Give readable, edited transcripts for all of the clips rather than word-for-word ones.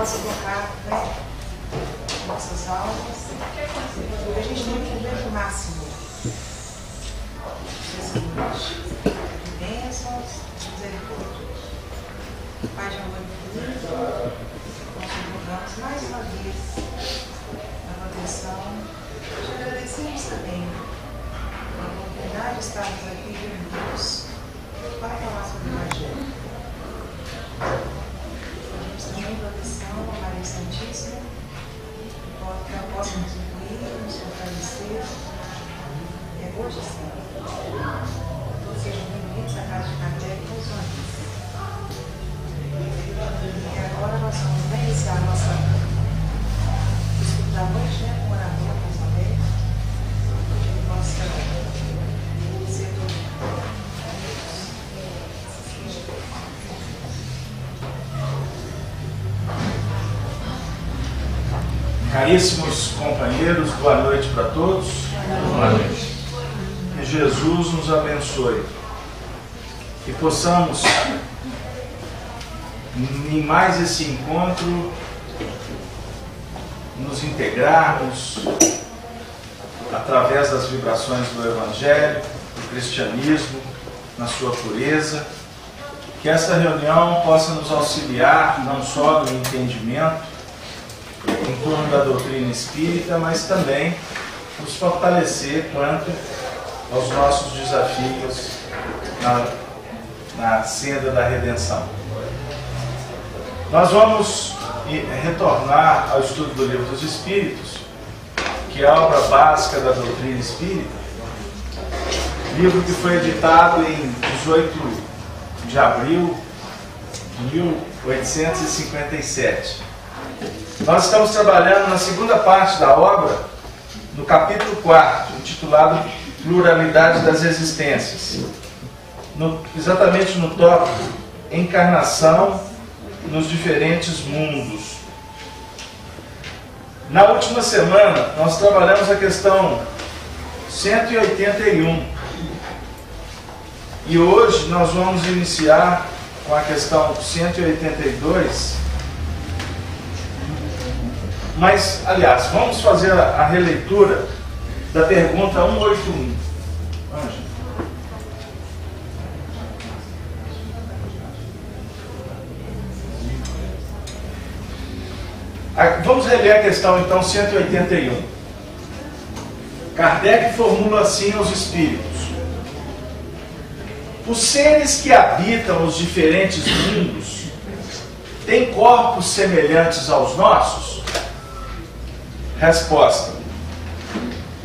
possa tocar, né, nossas almas. A gente tem que ver o máximo. Jesus, de bênçãos, de misericórdia. Pai de amor infinito, nós te rogamos mais uma vez a proteção. Te agradecemos também a oportunidade de estarmos aqui reunidos para falar sobre o Evangelho. Pedimos também proteção a Maria Santíssima, que ela possa nos incluir, nos fortalecer. É hoje sim. Todos sejam bem-vindos à casa de Kardec com os anjos. E agora nós vamos iniciar a nossa estudo da noite, né, com o orador mais uma vez, que ele possa ser Caríssimos companheiros, boa noite para todos. Boa noite. Que Jesus nos abençoe. Que possamos, em mais esse encontro, nos integrarmos através das vibrações do Evangelho, do cristianismo, na sua pureza. Que essa reunião possa nos auxiliar não só no entendimento em torno da doutrina espírita, mas também nos fortalecer quanto aos nossos desafios na senda da redenção. Nós vamos retornar ao estudo do Livro dos Espíritos, que é a obra básica da doutrina espírita, livro que foi editado em 18 de abril de 1857. Nós estamos trabalhando na segunda parte da obra, no capítulo 4, intitulado Pluralidade das Existências, exatamente no tópico Encarnação nos Diferentes Mundos. Na última semana, nós trabalhamos a questão 181. E hoje nós vamos iniciar com a questão 182. Mas, aliás, vamos fazer a releitura da pergunta 181. Vamos reler a questão, então, 181. Kardec formula assim aos espíritos: os seres que habitam os diferentes mundos têm corpos semelhantes aos nossos? Resposta: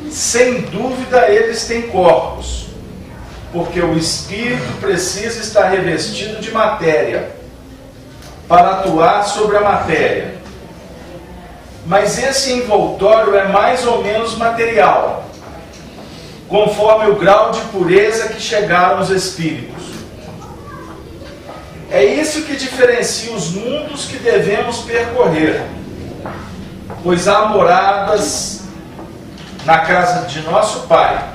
sem dúvida eles têm corpos, porque o espírito precisa estar revestido de matéria para atuar sobre a matéria. Mas esse envoltório é mais ou menos material, conforme o grau de pureza que chegaram os espíritos. É isso que diferencia os mundos que devemos percorrer, pois há moradas na casa de nosso Pai,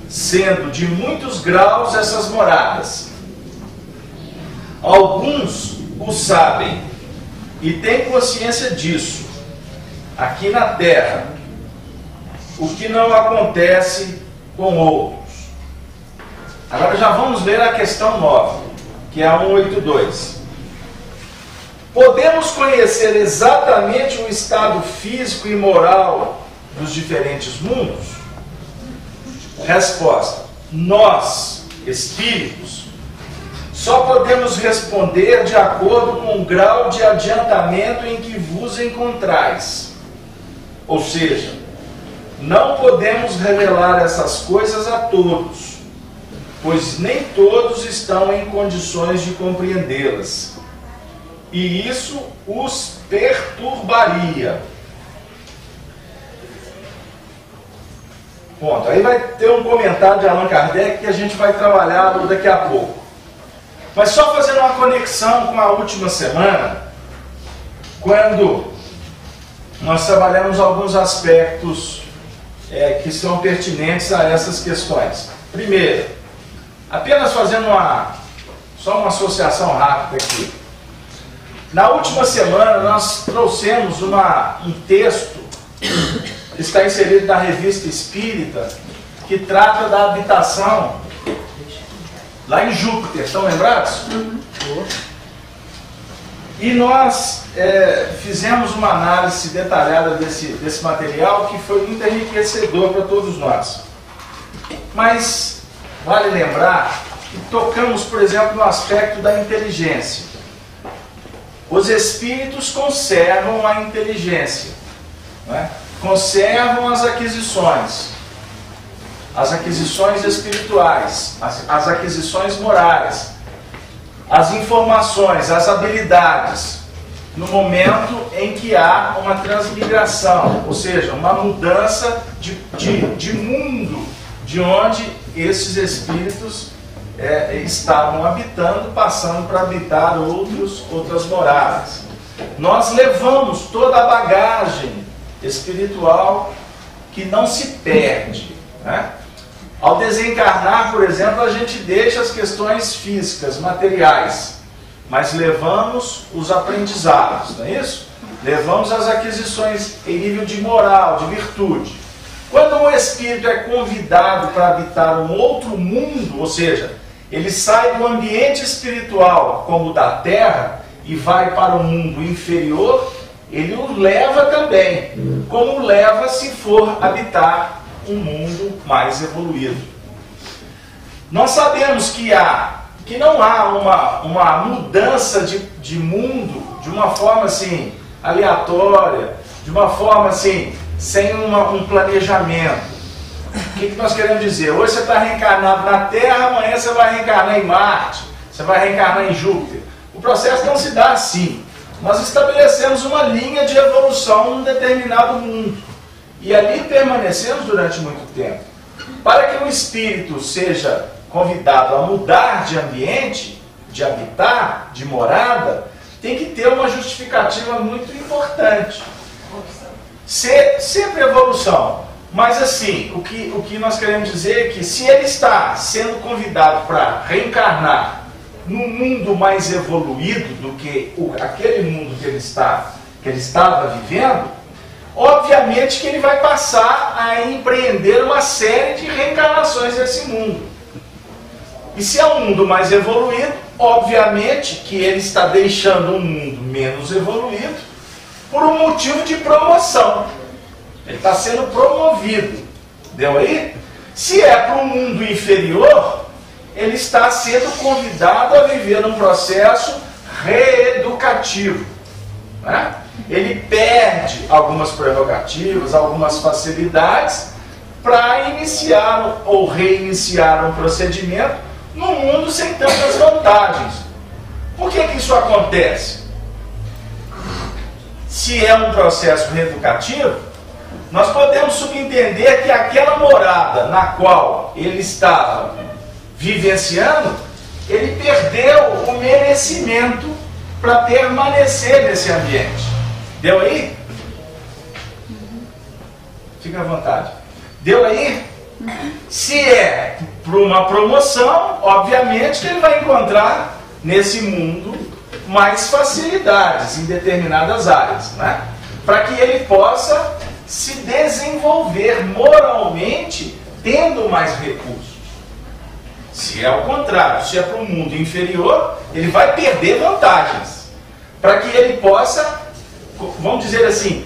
sendo de muitos graus essas moradas. Alguns o sabem e têm consciência disso, aqui na Terra, o que não acontece com outros. Agora já vamos ver a questão 9, que é a 182. Podemos conhecer exatamente o estado físico e moral dos diferentes mundos? Resposta: nós, espíritos, só podemos responder de acordo com o grau de adiantamento em que vos encontrais. Ou seja, não podemos revelar essas coisas a todos, pois nem todos estão em condições de compreendê-las. E isso os perturbaria. Ponto. Aí vai ter um comentário de Allan Kardec que a gente vai trabalhar daqui a pouco. Mas só fazendo uma conexão com a última semana, quando nós trabalhamos alguns aspectos que são pertinentes a essas questões. Primeiro, apenas fazendo só uma associação rápida aqui. Na última semana nós trouxemos um texto que está inserido na Revista Espírita, que trata da habitação lá em Júpiter. Estão lembrados? E nós fizemos uma análise detalhada desse material, que foi muito enriquecedor para todos nós. Mas vale lembrar que tocamos, por exemplo, no aspecto da inteligência. Os espíritos conservam a inteligência, né? Conservam as aquisições espirituais, as aquisições morais, as informações, as habilidades, no momento em que há uma transmigração, ou seja, uma mudança de mundo, de onde esses espíritos estavam habitando, passando para habitar outras moradas. Nós levamos toda a bagagem espiritual que não se perde, né? Ao desencarnar, por exemplo, a gente deixa as questões físicas, materiais, mas levamos os aprendizados, não é isso? Levamos as aquisições em nível de moral, de virtude. Quando um espírito é convidado para habitar um outro mundo, ou seja, ele sai do ambiente espiritual, como o da Terra, e vai para o mundo inferior, ele o leva também, como leva se for habitar um mundo mais evoluído. Nós sabemos que não há uma mudança de mundo de uma forma assim aleatória, de uma forma assim sem um planejamento. O que nós queremos dizer? Hoje você está reencarnado na Terra, amanhã você vai reencarnar em Marte, você vai reencarnar em Júpiter. O processo não se dá assim. Nós estabelecemos uma linha de evolução num determinado mundo. E ali permanecemos durante muito tempo. Para que um espírito seja convidado a mudar de ambiente, de habitar, de morada, tem que ter uma justificativa muito importante. Sempre evolução. Mas assim, o que nós queremos dizer é que se ele está sendo convidado para reencarnar num mundo mais evoluído do que aquele mundo que ele estava vivendo, obviamente que ele vai passar a empreender uma série de reencarnações nesse mundo. E se é um mundo mais evoluído, obviamente que ele está deixando um mundo menos evoluído por um motivo de promoção. Ele está sendo promovido. Deu aí? Se é para um mundo inferior, ele está sendo convidado a viver um processo reeducativo, né? Ele perde algumas prerrogativas, algumas facilidades para iniciar ou reiniciar um procedimento num mundo sem tantas vantagens. Por que isso acontece? Se é um processo reeducativo, nós podemos subentender que aquela morada na qual ele estava vivenciando, ele perdeu o merecimento para permanecer nesse ambiente. Deu aí? Fica à vontade. Deu aí? Se é para uma promoção, obviamente que ele vai encontrar nesse mundo mais facilidades em determinadas áreas, né? Para que ele possa se desenvolver moralmente, tendo mais recursos. Se é o contrário, se é para um mundo inferior, ele vai perder vantagens. Para que ele possa, vamos dizer assim,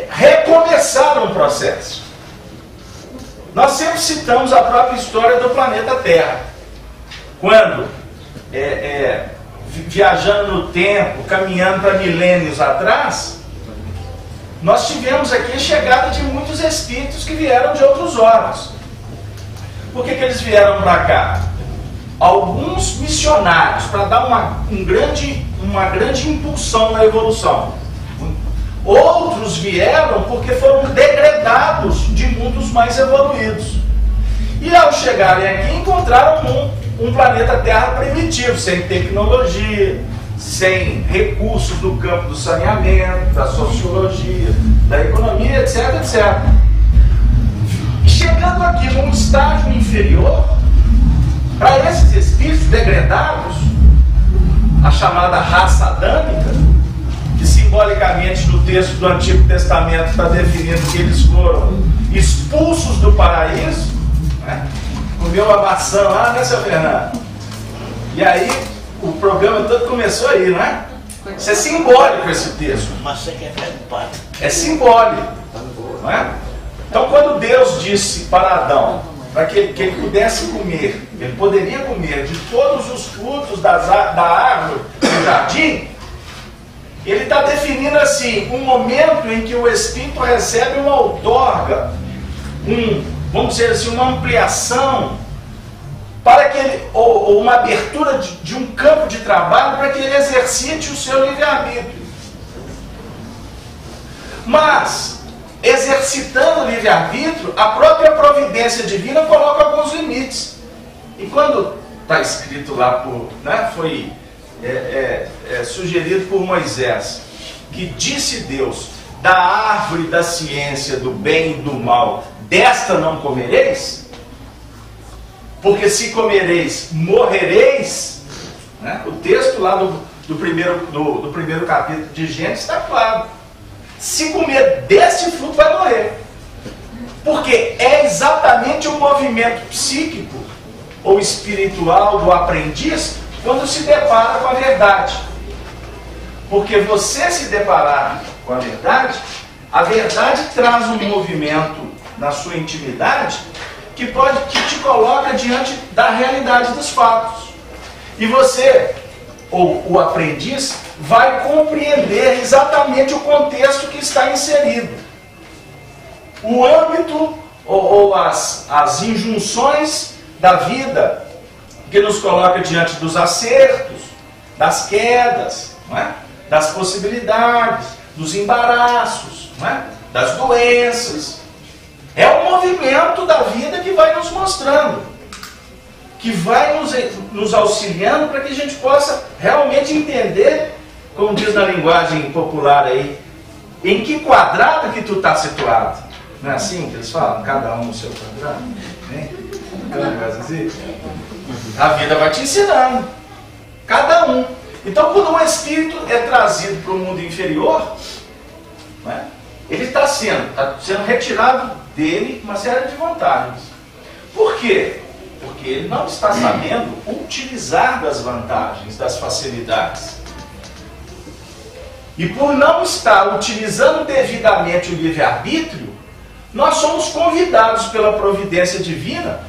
recomeçar um processo. Nós sempre citamos a própria história do planeta Terra. Quando, viajando no tempo, caminhando para milênios atrás, nós tivemos aqui a chegada de muitos espíritos que vieram de outros órgãos. Por que eles vieram para cá? Alguns missionários, para dar uma grande impulsão na evolução. Outros vieram porque foram degradados de mundos mais evoluídos. E ao chegarem aqui, encontraram um planeta Terra primitivo, sem tecnologia, sem recursos do campo do saneamento, da sociologia, da economia, etc, etc. Chegando aqui num estágio inferior, para esses espíritos degradados, a chamada raça adâmica, simbolicamente no texto do Antigo Testamento está definindo que eles foram expulsos do paraíso, né? Comeu uma maçã lá, né, seu Fernando? E aí o programa todo começou aí, não é? Isso é simbólico, esse texto. Maçã que é pé do pato. É simbólico, não é? Então, quando Deus disse para Adão para que ele pudesse comer, ele poderia comer de todos os frutos da árvore do jardim, ele está definindo assim um momento em que o Espírito recebe uma outorga, vamos dizer assim, uma ampliação, para que ele, ou uma abertura de um campo de trabalho para que ele exercite o seu livre-arbítrio. Mas, exercitando o livre-arbítrio, a própria providência divina coloca alguns limites. E quando está escrito lá, foi sugerido por Moisés, que disse Deus, da árvore da ciência do bem e do mal, desta não comereis, porque se comereis, morrereis, né? O texto lá do primeiro capítulo de Gênesis está claro. Se comer deste fruto, vai morrer. Porque é exatamente o movimento psíquico ou espiritual do aprendiz quando se depara com a verdade. Porque você se deparar com a verdade traz um movimento na sua intimidade que te coloca diante da realidade dos fatos. E você, ou o aprendiz, vai compreender exatamente o contexto que está inserido. O âmbito ou as injunções da vida que nos coloca diante dos acertos, das quedas, não é? Das possibilidades, dos embaraços, não é? Das doenças. É o movimento da vida que vai nos mostrando, que vai nos auxiliando para que a gente possa realmente entender, como diz na linguagem popular aí, em que quadrado que tu está situado. Não é assim que eles falam? Cada um no seu quadrado? Né? Assim. A vida vai te ensinando. Cada um. Então, quando o espírito é trazido para o mundo inferior, né, ele está sendo retirado dele uma série de vantagens. Por quê? Porque ele não está sabendo utilizar das vantagens, das facilidades. E por não estar utilizando devidamente o livre-arbítrio, nós somos convidados pela providência divina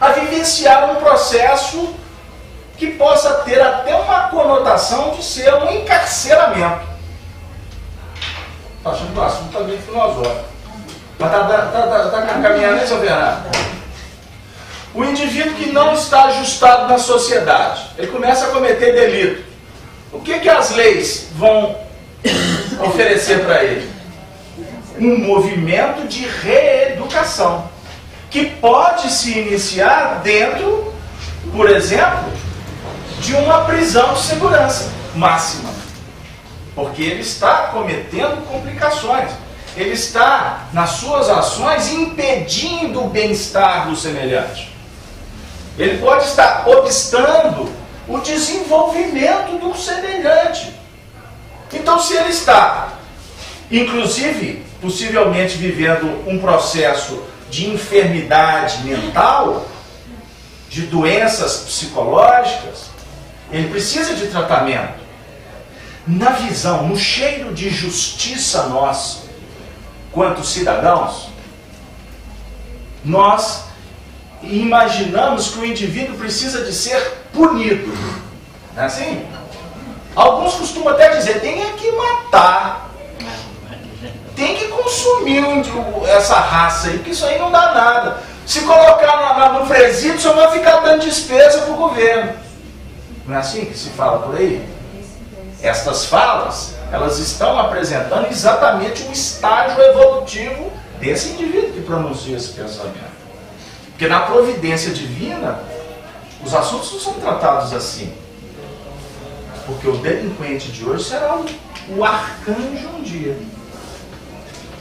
a vivenciar um processo que possa ter até uma conotação de ser um encarceramento. Está achando que o assunto está bem filosófico. Mas está caminhando, né, seu Bernardo? O indivíduo que não está ajustado na sociedade, ele começa a cometer delito. O que as leis vão oferecer para ele? Um movimento de reeducação, que pode se iniciar dentro, por exemplo, de uma prisão de segurança máxima. Porque ele está cometendo complicações. Ele está, nas suas ações, impedindo o bem-estar do semelhante. Ele pode estar obstando o desenvolvimento do semelhante. Então, se ele está, inclusive, possivelmente vivendo um processo de enfermidade mental, de doenças psicológicas, ele precisa de tratamento. Na visão, no cheiro de justiça nosso, quanto cidadãos, nós imaginamos que o indivíduo precisa de ser punido. Não é assim? Alguns costumam até dizer, tem que matar, tem que consumir essa raça aí, porque isso aí não dá nada. Se colocar no presídio, só vai ficar dando despesa para o governo. Não é assim que se fala por aí? Estas falas, elas estão apresentando exatamente um estágio evolutivo desse indivíduo que pronuncia esse pensamento. Porque na providência divina, os assuntos não são tratados assim. Porque o delinquente de hoje será o arcanjo um dia.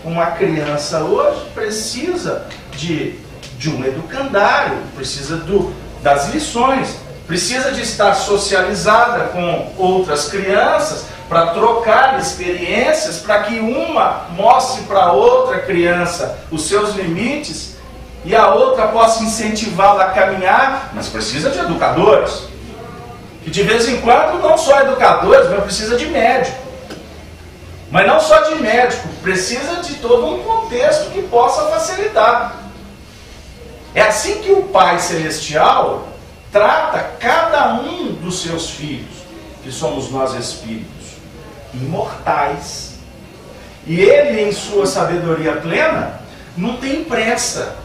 Uma criança hoje precisa de um educandário, precisa das lições, precisa de estar socializada com outras crianças para trocar experiências, para que uma mostre para outra criança os seus limites e a outra possa incentivá-la a caminhar, mas precisa de educadores. E de vez em quando, não só educadores, mas precisa de médico. Mas não só de médico, precisa de todo um contexto que possa facilitar. É assim que o Pai Celestial trata cada um dos seus filhos, que somos nós espíritos, imortais. E Ele, em sua sabedoria plena, não tem pressa.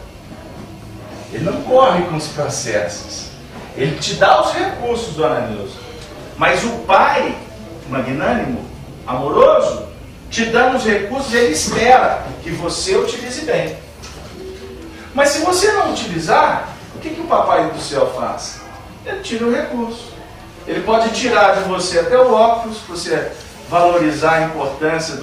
Ele não corre com os processos. Ele te dá os recursos, dona Nilza. Mas o Pai, magnânimo, amoroso, te dando os recursos, Ele espera que você utilize bem. Mas se você não utilizar, o que o Papai do Céu faz? Ele tira o recurso. Ele pode tirar de você até o óculos, para você valorizar a importância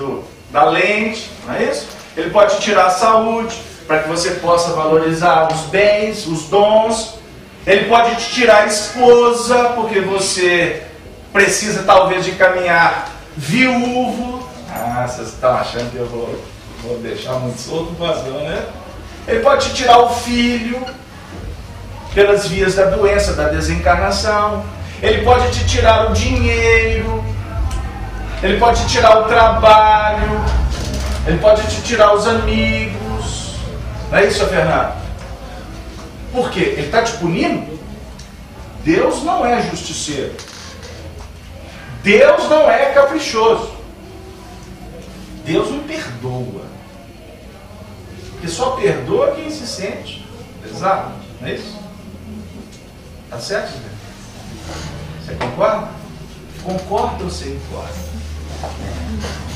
da lente, não é isso? Ele pode tirar a saúde, para que você possa valorizar os bens, os dons. Ele pode te tirar a esposa, porque você precisa talvez de caminhar viúvo. Ah, vocês estão achando que eu vou deixar muito solto o vazio, né? Ele pode te tirar o filho, pelas vias da doença, da desencarnação. Ele pode te tirar o dinheiro. Ele pode te tirar o trabalho. Ele pode te tirar os amigos. Não é isso, Fernando? Por quê? Ele está te punindo? Deus não é justiceiro. Deus não é caprichoso. Deus não perdoa. Porque só perdoa quem se sente pesado. Não é isso? Tá certo, Zé? Você concorda? Concorda ou você concorda?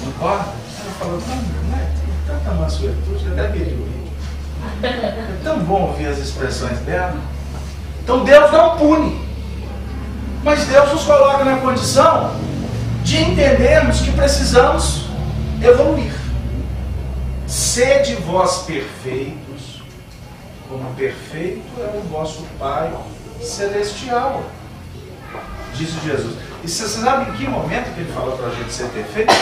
Concorda? Ela falou, não é tanta mansuetude, até pediu. É tão bom ouvir as expressões dela. Então Deus não pune. Mas Deus nos coloca na condição de entendermos que precisamos evoluir. Sede vós perfeitos, como perfeito é o vosso Pai Celestial, disse Jesus. E você sabe em que momento que ele falou para a gente ser perfeito?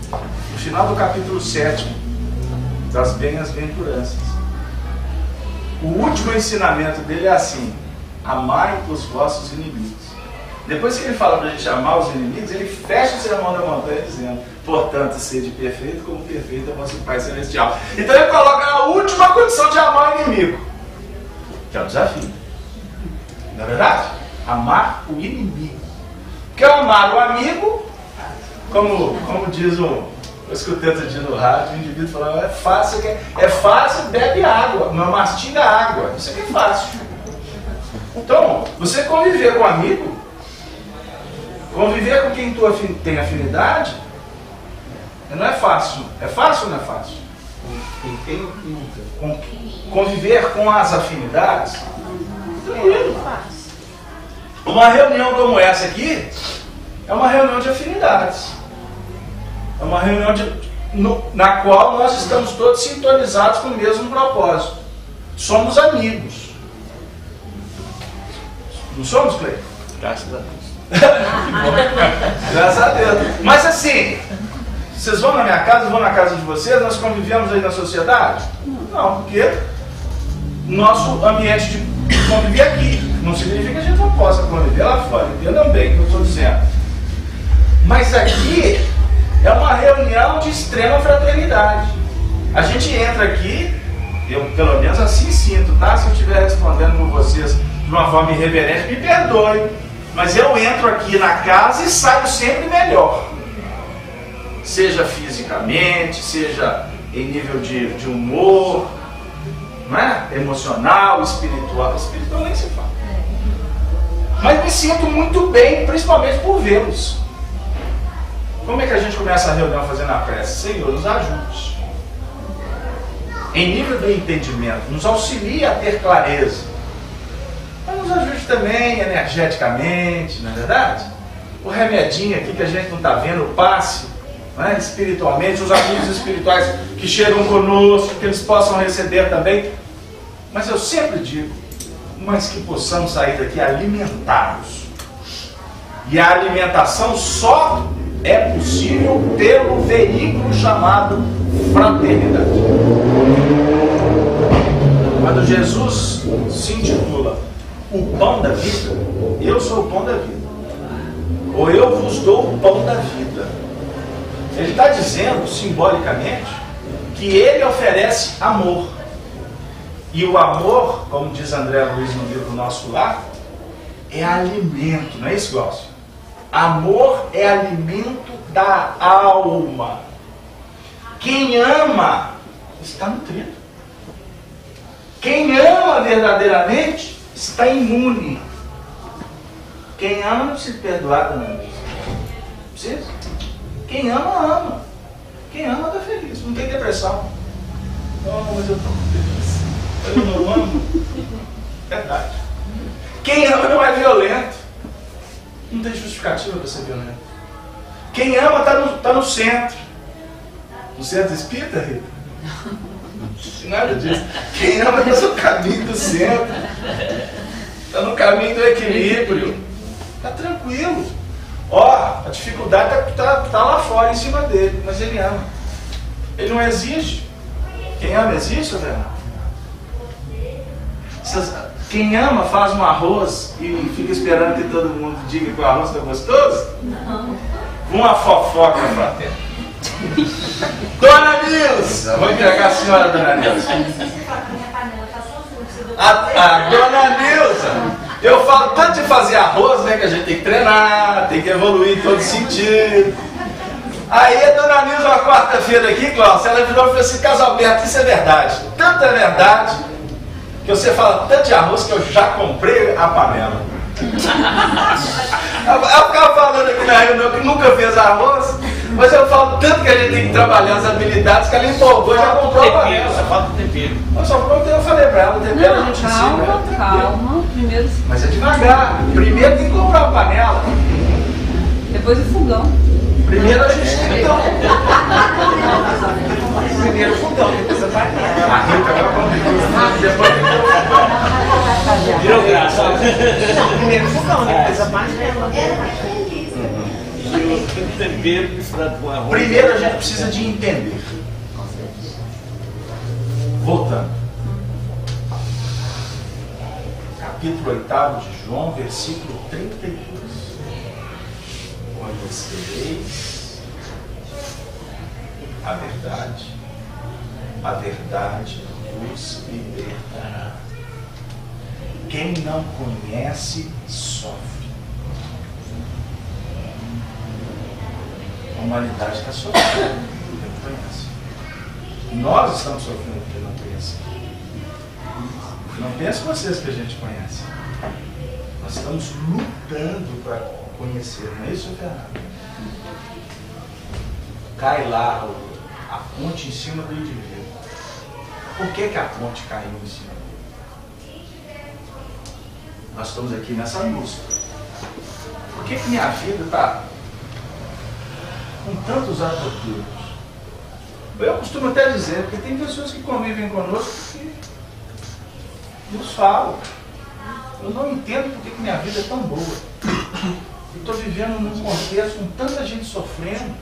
No final do capítulo 7 das bem-aventuranças. O último ensinamento dele é assim: amai os vossos inimigos. Depois que ele fala para a gente amar os inimigos, ele fecha o sermão da montanha dizendo: portanto, sede perfeito como perfeito é o vosso Pai Celestial. Então ele coloca a última condição de amar o inimigo, que é o desafio. Não é verdade? Amar o inimigo. Porque amar o amigo, como diz eu escutei outro dia no rádio, o indivíduo falando, é fácil, bebe água, não mastiga água. Isso aqui é fácil. Então, você conviver com um amigo, conviver com quem tu tem afinidade, não é fácil. É fácil ou não é fácil? Conviver com as afinidades, tranquilo. Uma reunião como essa aqui é uma reunião de afinidades. É uma reunião na qual nós estamos todos sintonizados com o mesmo propósito. Somos amigos. Não somos, Cleiton? Graças a Deus. Graças a Deus. Mas assim, vocês vão na minha casa, eu vou na casa de vocês, nós convivemos aí na sociedade? Não, porque nosso ambiente de conviver aqui não significa que a gente não possa conviver lá fora. Entendam bem o que eu estou dizendo. Mas aqui é uma reunião de extrema fraternidade. A gente entra aqui, eu pelo menos assim sinto, tá? Se eu estiver respondendo por vocês de uma forma irreverente, me perdoe. Mas eu entro aqui na casa e saio sempre melhor. Seja fisicamente, seja em nível de humor, não é? Emocional, espiritual. Espiritual nem se fala. Mas me sinto muito bem, principalmente por vê-los. Como é que a gente começa a reunião fazendo a prece? Senhor, nos ajude. Em nível do entendimento, nos auxilie a ter clareza. Mas nos ajude também energeticamente, não é verdade? O remedinho aqui que a gente não está vendo, passe, né, espiritualmente, os amigos espirituais que chegam conosco, que eles possam receber também. Mas eu sempre digo, mas que possamos sair daqui alimentados. E a alimentação só é possível pelo veículo chamado fraternidade. Quando Jesus se intitula o pão da vida, eu sou o pão da vida, ou eu vos dou o pão da vida, ele está dizendo simbolicamente que ele oferece amor. E o amor, como diz André Luiz no livro Nosso Lar, é alimento, não é isso, Glaucio? Amor é alimento da alma. Quem ama está nutrido. Quem ama verdadeiramente está imune. Quem ama não precisa perdoar, não precisa. Quem ama, ama. Quem ama está feliz, não tem depressão. Não, mas eu estou feliz. Eu não amo. Verdade. Quem ama não é violento. Não tem justificativa para ser violento. Quem ama está no centro. No centro espírita, Rita? Nada disso. Quem ama está no caminho do centro. Está no caminho do equilíbrio. Está tranquilo. Ó, a dificuldade está lá fora, em cima dele. Mas ele ama. Ele não exige. Quem ama existe, Fernando? Quem ama faz um arroz e fica esperando que todo mundo diga que o arroz está gostoso? Não. Uma fofoca fraterna. Dona Nilza! Vou entregar a senhora, Dona Nilza. A Dona Nilza! Eu falo tanto de fazer arroz, né? Que a gente tem que treinar, tem que evoluir em todo sentido. Aí a Dona Nilza, uma quarta-feira aqui, Cláudia, ela virou e falou assim: Casalberto, isso é verdade. Tanto é verdade que você fala tanto de arroz que eu já comprei a panela. Ela ficava falando aqui na reunião que nunca fez arroz, mas eu falo tanto que a gente tem que trabalhar as habilidades que ela empolgou e já comprou a panela. Só falta o tempero. Eu falei pra ela, o tempero a gente ensina. Calma, primeiro. Mas é devagar. Primeiro tem que comprar a panela. Depois o fogão. Primeiro a gente tem que então. Primeiro o fogão, depois a panela. A Rita vai comprar. Depois tem que comprar o fogão. Virou graça. Primeiro o fogão, depois a panela. E o tempero misturado com arroz. Primeiro a gente precisa de entender. Voltando. Capítulo 8 de João, versículo 32. Conhecereis a verdade vos libertará. Quem não conhece, sofre. A humanidade está sofrendo porque não conhece. Nós estamos sofrendo porque não conhecemos. Não pense vocês que a gente conhece. Nós estamos lutando para conhecer, não é isso, Fernando? Cai lá a ponte em cima do indivíduo. Por que a ponte caiu em cima dele? Nós estamos aqui nessa busca. Por que minha vida está com tantos atropelos? Eu costumo até dizer, porque tem pessoas que convivem conosco que nos falam: eu não entendo por que minha vida é tão boa. Eu estou vivendo num contexto com tanta gente sofrendo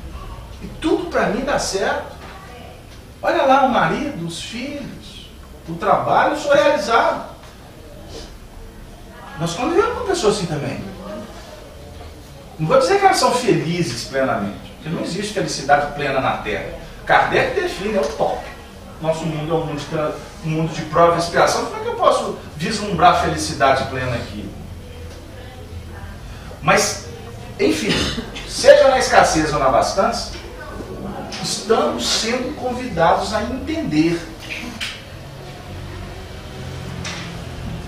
e tudo para mim dá certo. Olha lá o marido, os filhos, o trabalho, eu sou realizado. Nós convivemos com pessoas assim também. Não vou dizer que elas são felizes plenamente, porque não existe felicidade plena na Terra. Kardec define, é o top. Nosso mundo é um mundo de prova e expiação. Como é que eu posso vislumbrar felicidade plena aqui? Mas, enfim, seja na escassez ou na abastança, estamos sendo convidados a entender.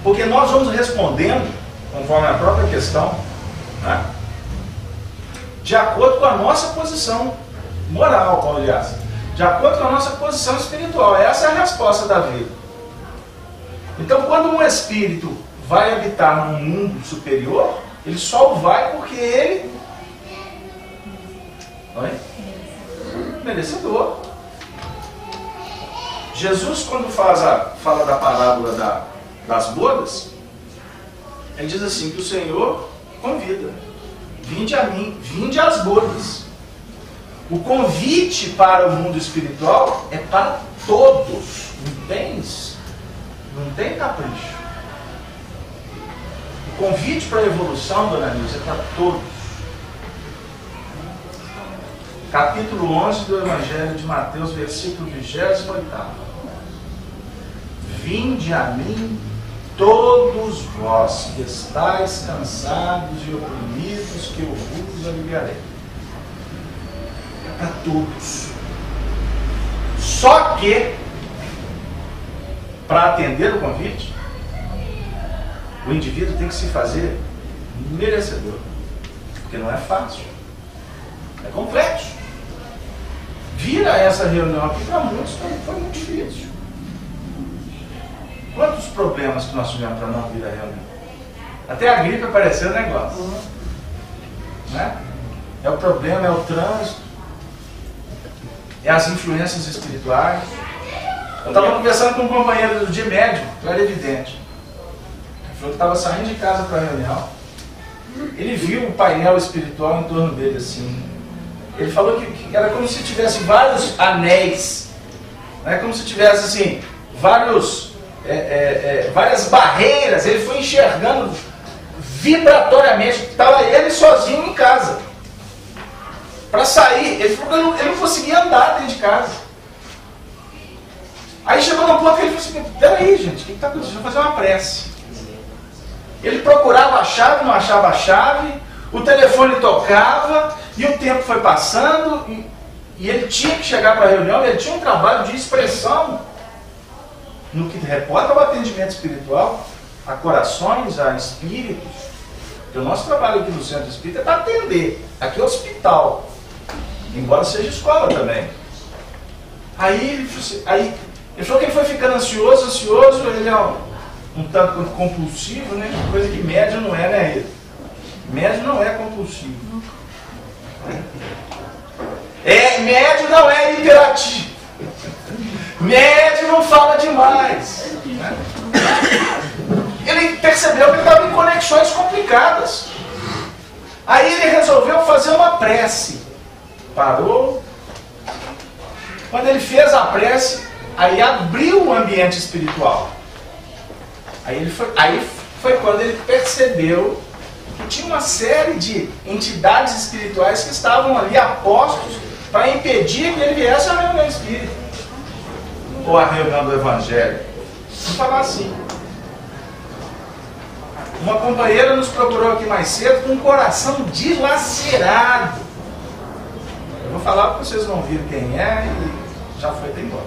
Porque nós vamos respondendo, conforme a própria questão, né, de acordo com a nossa posição moral, aliás, de acordo com a nossa posição espiritual. Essa é a resposta da vida. Então, quando um espírito vai habitar num mundo superior, ele só vai porque ele é merecedor. Jesus, quando fala da parábola das bodas, ele diz assim, que o Senhor convida: vinde a mim, vinde às bodas. O convite para o mundo espiritual é para todos. Não tem capricho. O convite para a evolução, dona Nilce, é para todos. Capítulo 11 do Evangelho de Mateus, versículo 28. Vinde a mim, todos vós que estáis cansados e oprimidos, que eu vos aliviarei. É para todos. Só que, para atender o convite, o indivíduo tem que se fazer merecedor. Porque não é fácil. É complexo. Vir a essa reunião aqui para muitos foi muito difícil. Quantos problemas que nós tivemos para não vir à reunião? Até a gripe apareceu negócio. Né? É o problema, é o trânsito, é as influências espirituais. Eu estava conversando com um companheiro de médico, que era evidente. Ele falou que estava saindo de casa para a reunião. Ele viu o painel espiritual em torno dele assim. Ele falou que era como se tivesse vários anéis, né? Como se tivesse assim, várias barreiras. Ele foi enxergando vibratoriamente. Estava ele sozinho em casa. Para sair, ele falou que ele não conseguia andar dentro de casa. Aí chegou num ponto que ele falou assim: peraí, gente, o que está acontecendo? Vou fazer uma prece. Ele procurava a chave, não achava a chave, o telefone tocava, e o tempo foi passando, e ele tinha que chegar para a reunião, ele tinha um trabalho de expressão no que reporta ao atendimento espiritual, a corações, a espíritos. Porque o nosso trabalho aqui no Centro Espírita é para atender. Aqui é hospital, embora seja escola também. Aí ele falou que ele foi ficando ansioso, ele é um tanto quanto compulsivo, né? Coisa que médium não é, né? Médium não é compulsivo. Médium não é hiperativo. Médium não fala demais. Né? Ele percebeu que ele estava em conexões complicadas. Aí ele resolveu fazer uma prece. Parou. Quando ele fez a prece, aí abriu o ambiente espiritual. Aí foi quando ele percebeu que tinha uma série de entidades espirituais que estavam ali a postos para impedir que ele viesse à reunião espírita. Ou à reunião do Evangelho. Vamos falar assim. Uma companheira nos procurou aqui mais cedo com um coração dilacerado. Eu vou falar para vocês não viram quem é e já foi até embora.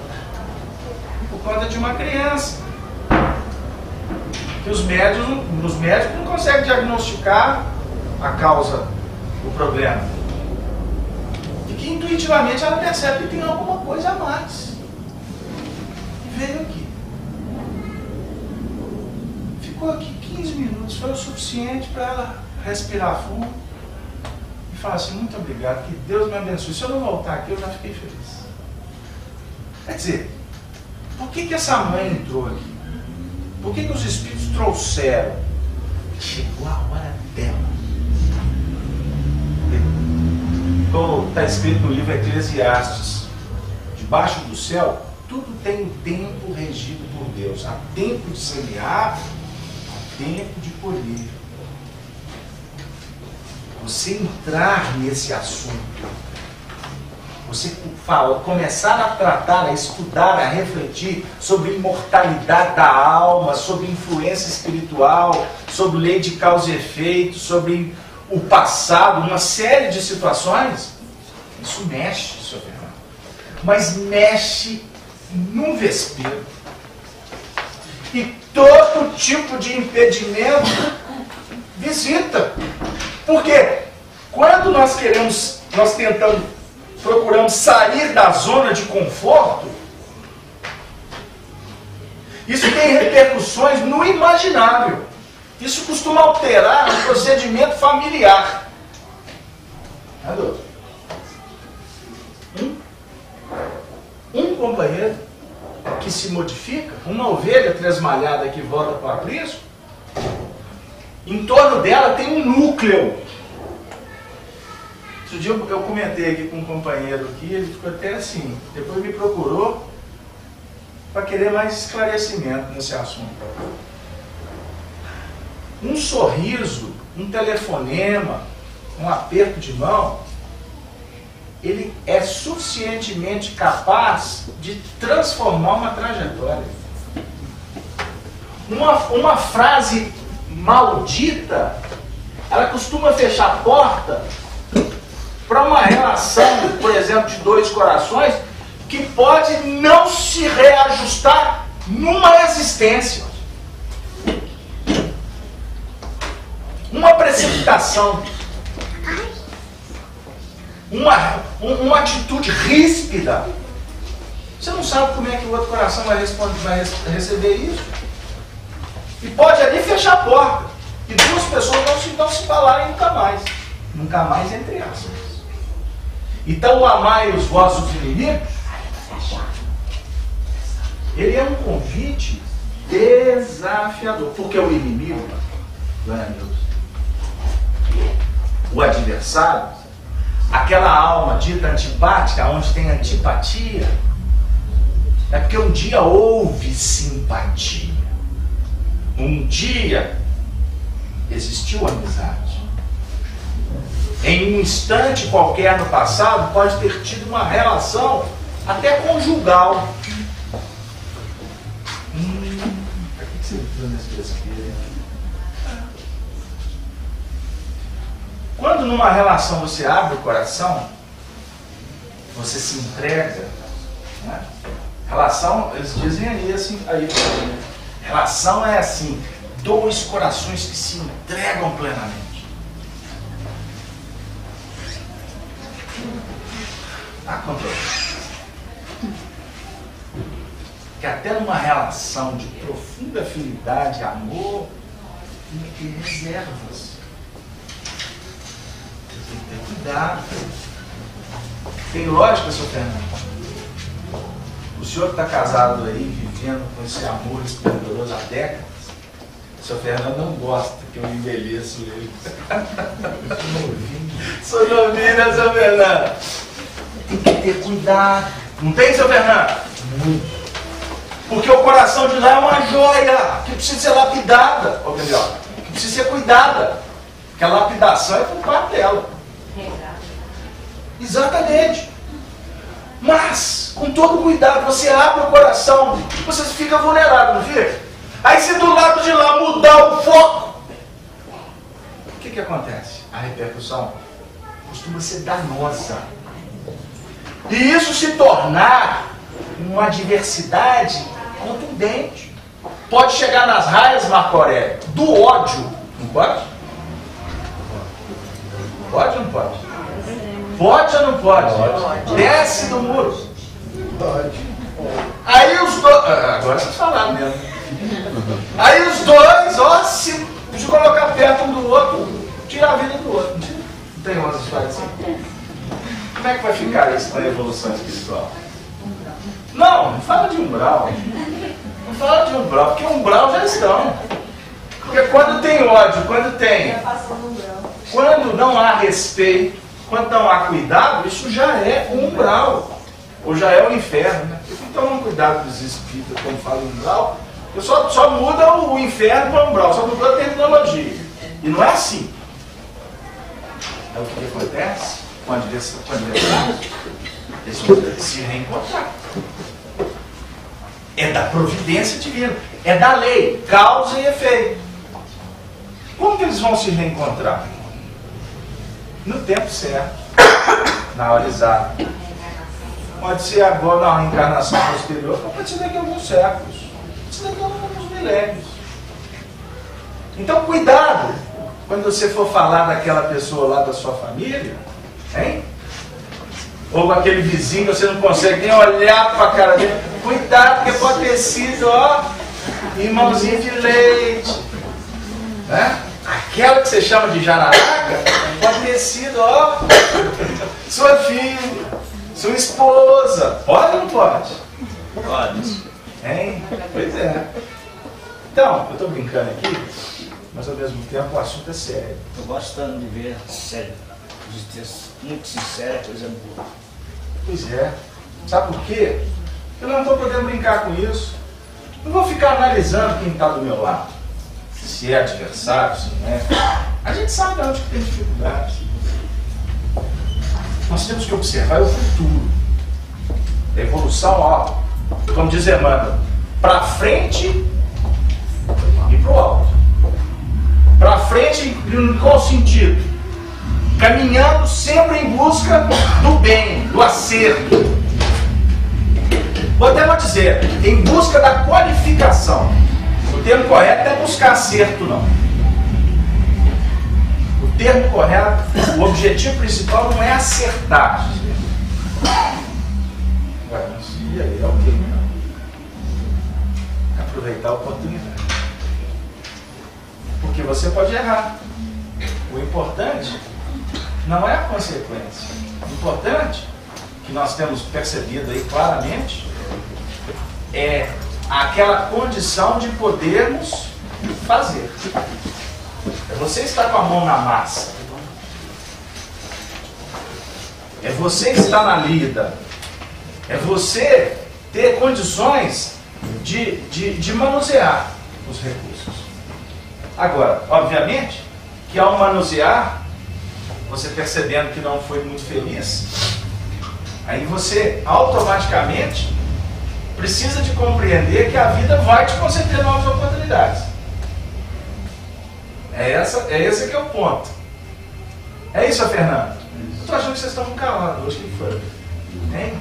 Por conta de uma criança. Que os médicos não conseguem diagnosticar a causa do problema. E que intuitivamente ela percebe que tem alguma coisa a mais. E veio aqui. Ficou aqui 15 minutos, foi o suficiente para ela respirar fundo e falar assim: muito obrigado, que Deus me abençoe. Se eu não voltar aqui, eu já fiquei feliz. Quer dizer, por que essa mãe entrou aqui? Por que os espíritos trouxeram? Chegou a hora dela. Como está escrito no livro Eclesiastes: debaixo do céu, tudo tem um tempo regido por Deus. Há tempo de semear, há tempo de colher. Você entrar nesse assunto, você começar a tratar, a estudar, a refletir sobre imortalidade da alma, sobre influência espiritual, sobre lei de causa e efeito, sobre o passado, uma série de situações, isso mexe, Sr. Fernando. Mas mexe num vespeiro. E todo tipo de impedimento visita. Porque quando nós procuramos sair da zona de conforto, isso tem repercussões no imaginável. Isso costuma alterar o procedimento familiar. Um companheiro que se modifica, uma ovelha tresmalhada que volta para o aprisco, em torno dela tem um núcleo. Outro dia eu comentei aqui com um companheiro aqui, ele ficou até assim, depois me procurou para querer mais esclarecimento nesse assunto. Um sorriso, um telefonema, um aperto de mão, ele é suficientemente capaz de transformar uma trajetória. Uma frase maldita, ela costuma fechar a porta para uma relação, por exemplo, de dois corações, que pode não se reajustar numa existência. Uma precipitação, uma atitude ríspida, você não sabe como é que o outro coração vai receber isso. E pode ali fechar a porta. E duas pessoas não se falarem nunca mais. Nunca mais, entre aspas. Então, o amai os vossos inimigos, ele é um convite desafiador. Porque o inimigo, Dona Nilson, o adversário, aquela alma dita antipática, onde tem antipatia, é porque um dia houve simpatia. Um dia existiu amizade. Em um instante qualquer no passado, pode ter tido uma relação até conjugal. Para que você entrou nessa besteira? Quando numa relação você abre o coração, você se entrega, né? Relação, eles dizem aí assim, relação é assim, dois corações que se entregam plenamente. Há controvérsia. Que até numa relação de profunda afinidade, amor, tem que ter reservas. Tem que ter cuidado. Tem lógica, seu Fernando? O senhor que está casado aí, vivendo com esse amor esplendoroso há décadas, o seu Fernando não gosta que eu envelheço ele. Sou novinho, né, seu Fernando? Tem que ter cuidado. Não tem, seu Fernando? Porque o coração de lá é uma joia que precisa ser lapidada. Ou melhor, que precisa ser cuidada. Porque a lapidação é por parte dela. Exatamente. Mas, com todo cuidado, você abre o coração, você fica vulnerável, não fica? Aí se do lado de lá mudar o foco, o que acontece? A repercussão costuma ser danosa. E isso se tornar uma adversidade contundente. Pode chegar nas raias, Marco Aurélio, do ódio. Não pode? Pode ou não pode? Pode ou não pode? Pode. Desce do muro. Pode. Aí os dois... agora vocês falaram mesmo. Aí os dois, ó, se colocar perto um do outro, tira a vida do outro. Não tem outra história assim? Como é que vai ficar isso na evolução espiritual? Não fala de umbral. Não fala de umbral, porque umbral já estão. Porque quando tem ódio, quando não há respeito, quando não há cuidado, isso já é um umbral. Ou já é o inferno, né? Então vamos cuidar dos espíritos, quando fala umbral. Eu só muda o inferno para o umbral, só mudou a terminologia. E não é assim. É o que acontece com o adversário. Eles vão se reencontrar. É da providência divina. É da lei. Causa e efeito. Como que eles vão se reencontrar? No tempo certo. Na hora exata. Pode ser agora na reencarnação posterior, pode ser daqui a alguns séculos. Pode ser daqui a alguns milênios. Então cuidado quando você for falar daquela pessoa lá da sua família, hein? Ou com aquele vizinho que você não consegue nem olhar para a cara dele. Cuidado, porque pode ter sido, ó, irmãozinho de leite. Né? Aquela que você chama de jararaca, pode ter sido, ó, sua filha, sua esposa. Pode ou não pode? Pode. Hein? Pois é. Então, eu estou brincando aqui, mas ao mesmo tempo o assunto é sério. Estou gostando de ver sério. muito sincera, coisa boa. Pois é. Sabe por quê? Eu não estou podendo brincar com isso. Não vou ficar analisando quem está do meu lado. Se é adversário, se não é. A gente sabe onde que tem dificuldade. Nós temos que observar o futuro. A evolução, ó, como diz Emmanuel, para frente e para o alto. Para frente em qual sentido? Caminhando sempre em busca do bem, do acerto. Vou dizer, em busca da qualificação. O termo correto não é buscar acerto, não. O termo correto, o objetivo principal não é acertar. E aí, ok, né? Aproveitar a oportunidade. Porque você pode errar. O importante não é a consequência. O importante, que nós temos percebido aí claramente, é aquela condição de podermos fazer. É você estar com a mão na massa. É você estar na lida. É você ter condições de manusear os recursos. Agora, obviamente, que ao manusear, você percebendo que não foi muito feliz, aí você automaticamente precisa de compreender que a vida vai te conceder novas oportunidades. Esse que é o ponto. É isso, Fernando? Eu estou achando que vocês estão calados hoje. O que foi? Hein?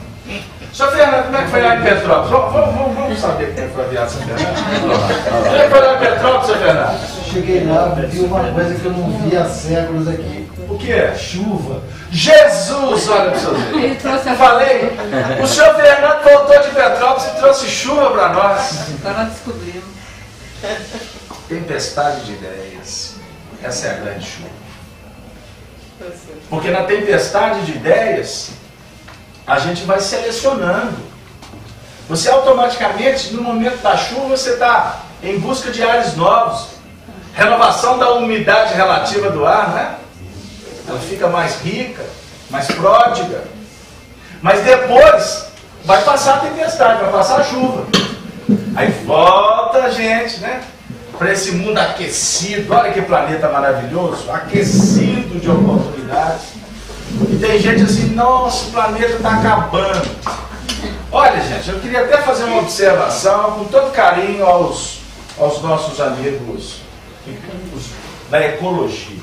Sr. Fernando, como é que foi lá em Petrópolis? Vamos saber como é que foi a viagem, Sr. Fernando. Como é que foi lá em Petrópolis, Sr. Fernando? Cheguei lá, vi uma coisa que eu não vi há séculos aqui. O que é? Chuva. Jesus, olha para você. Ele trouxe a Falei, o Sr. Fernando voltou de Petrópolis e trouxe chuva para nós. Agora nós descobrimos. Tempestade de ideias. Essa é a grande chuva. Porque na tempestade de ideias, a gente vai selecionando. Você automaticamente, no momento da chuva, você está em busca de ares novos. Renovação da umidade relativa do ar, né? Ela fica mais rica, mais pródiga. Mas depois vai passar a tempestade, vai passar a chuva. Aí volta a gente, né? Para esse mundo aquecido. Olha que planeta maravilhoso, aquecido de oportunidades. E tem gente assim, nossa, o planeta está acabando. Olha, gente, eu queria até fazer uma observação com todo carinho aos nossos amigos da ecologia.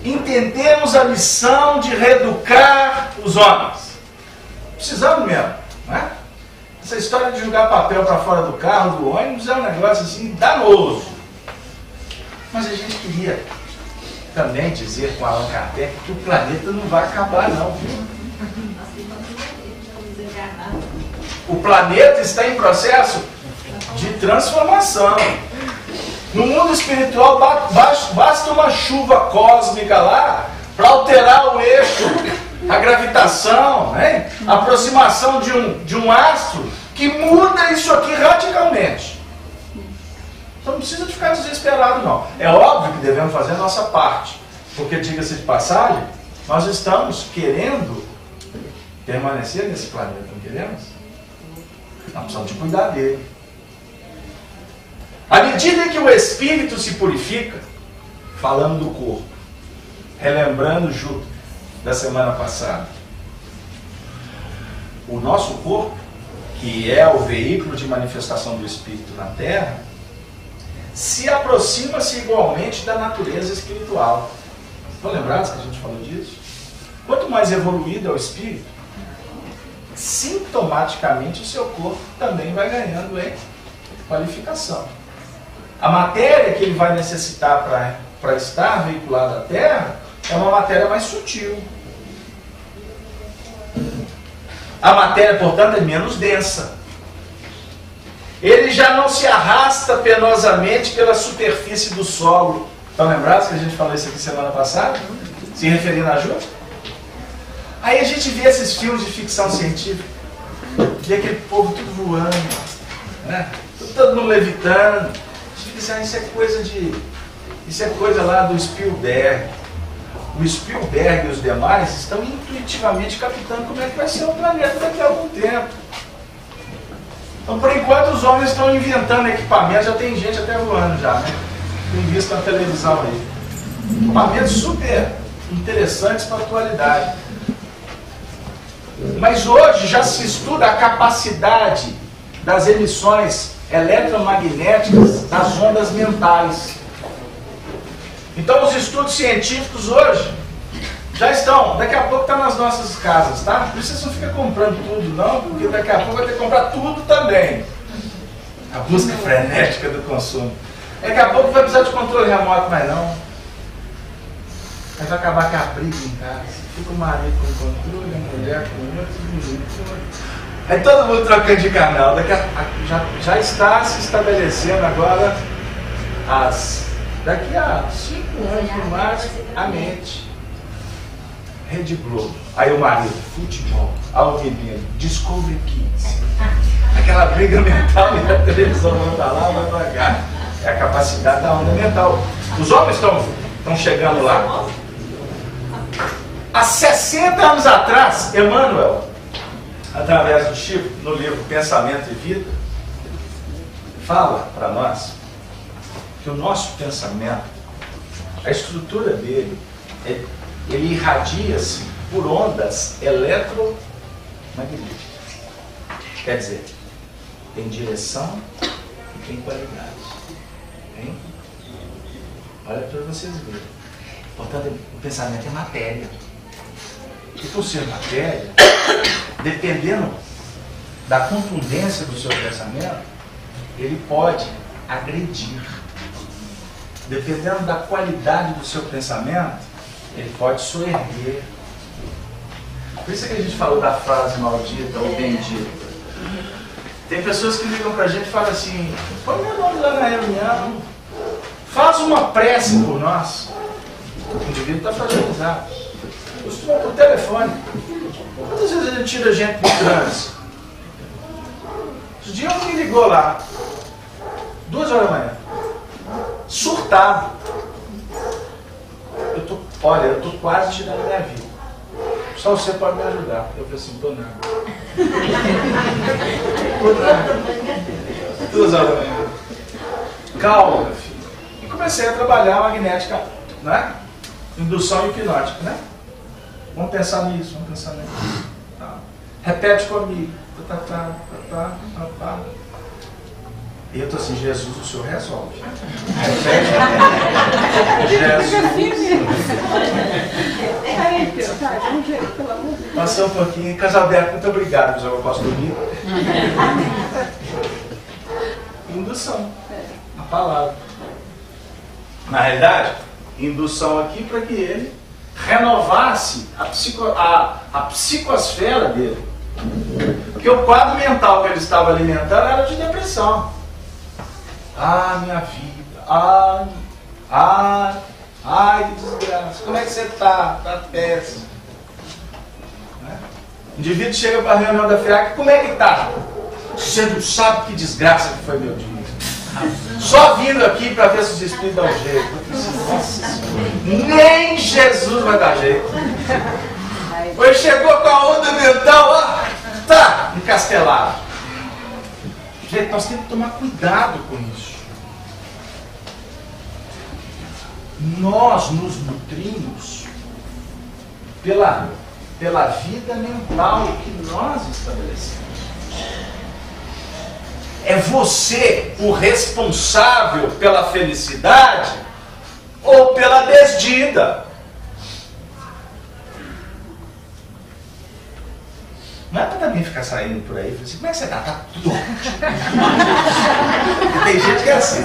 Entendemos a missão de reeducar os homens. Precisamos mesmo, né? Essa história de jogar papel para fora do carro, do ônibus, é um negócio assim danoso. Mas a gente queria também dizer com Allan Kardec que o planeta não vai acabar não, viu? O planeta está em processo de transformação. No mundo espiritual basta uma chuva cósmica lá para alterar o eixo, a gravitação, né? A aproximação de um astro que muda isso aqui radicalmente. Então não precisa ficar desesperado não. É óbvio que devemos fazer a nossa parte, porque, diga-se de passagem, nós estamos querendo permanecer nesse planeta, não queremos? Nós precisamos de cuidar dele. À medida que o espírito se purifica, falando do corpo, relembrando Júpiter da semana passada, o nosso corpo, que é o veículo de manifestação do espírito na Terra, se aproxima-se igualmente da natureza espiritual. Estão lembrados que a gente falou disso? Quanto mais evoluído é o espírito, sintomaticamente o seu corpo também vai ganhando em qualificação. A matéria que ele vai necessitar para estar veiculado à Terra é uma matéria mais sutil. A matéria, portanto, é menos densa. Ele já não se arrasta penosamente pela superfície do solo. Estão lembrados que a gente falou isso aqui semana passada? Se referindo a Júpiter? Aí a gente vê esses filmes de ficção científica, vê aquele povo tudo voando, né? Todo mundo levitando. A gente fica assim, isso é coisa lá do Spielberg. o Spielberg e os demais estão intuitivamente captando como é que vai ser o planeta daqui a algum tempo. Então, por enquanto, os homens estão inventando equipamentos, já tem gente até voando já, né? Tem visto na televisão aí. Equipamentos super interessantes para a atualidade. Mas hoje já se estuda a capacidade das emissões eletromagnéticas das ondas mentais. Então os estudos científicos hoje já estão, daqui a pouco está nas nossas casas, tá? Por isso vocês não ficam comprando tudo não, porque daqui a pouco vai ter que comprar tudo também. A busca frenética do consumo. Daqui a pouco vai precisar de controle remoto, mas não. Aí vai acabar com a briga em casa. Fica o marido com controle, a mulher com outro. Aí todo mundo trocando de canal. Já está se estabelecendo agora daqui a 5 anos no máximo, a mente. Rede Globo. Aí o marido, futebol. Aí o menino, Discovery Kids. Aquela briga mental e a televisão não está lá, vai devagar. É a capacidade da onda mental. Os homens estão chegando lá. Há 60 anos atrás, Emmanuel, através do Chico, no livro Pensamento e Vida, fala para nós que o nosso pensamento, a estrutura dele, ele irradia-se por ondas eletromagnéticas. Quer dizer, tem direção e tem qualidade. Hein? Olha para vocês verem. Portanto, o pensamento é matéria. E por ser matéria, dependendo da contundência do seu pensamento, ele pode agredir. Dependendo da qualidade do seu pensamento, ele pode soerguer. Por isso que a gente falou da frase maldita ou bendita. Tem pessoas que ligam pra gente e falam assim: põe meu nome lá na reunião, faz uma prece por nós. O indivíduo está fragilizado. Por telefone. Quantas vezes ele tira gente do trânsito? Os dias um me ligou lá, 2 horas da manhã, surtado. Olha, eu estou quase tirando minha vida. Só você pode me ajudar. Eu falei assim: tô nada. 2 horas da manhã. Calma, meu filho. E comecei a trabalhar a magnética, né? Indução hipnótica, né? Vamos pensar nisso, vamos pensar nisso. Tá. Repete comigo. E eu estou assim: Jesus, o Senhor resolve. Jesus. Passou um pouquinho. Casalberto, muito obrigado, José Apóstolo Lito. Indução. A palavra. Na realidade, indução aqui para que ele renovasse a psicosfera dele. Porque o quadro mental que ele estava alimentando era de depressão. Ah, minha vida. Ai, que desgraça. Como é que você está? Está péssimo. Né? O indivíduo chega para a reunião da FIAC: como é que está? Você não sabe que desgraça que foi meu dia. Só vindo aqui para ver se os espíritos dão jeito. Nossa Senhora. Nem Jesus vai dar jeito. Pois chegou com a onda mental lá, tá encastelado. Gente, nós temos que tomar cuidado com isso. Nós nos nutrimos pela vida mental que nós estabelecemos. É você o responsável pela felicidade ou pela desdita. Não é para também ficar saindo por aí e falar assim: como é que você está? Tá tudo ótimo. Tem gente que é assim.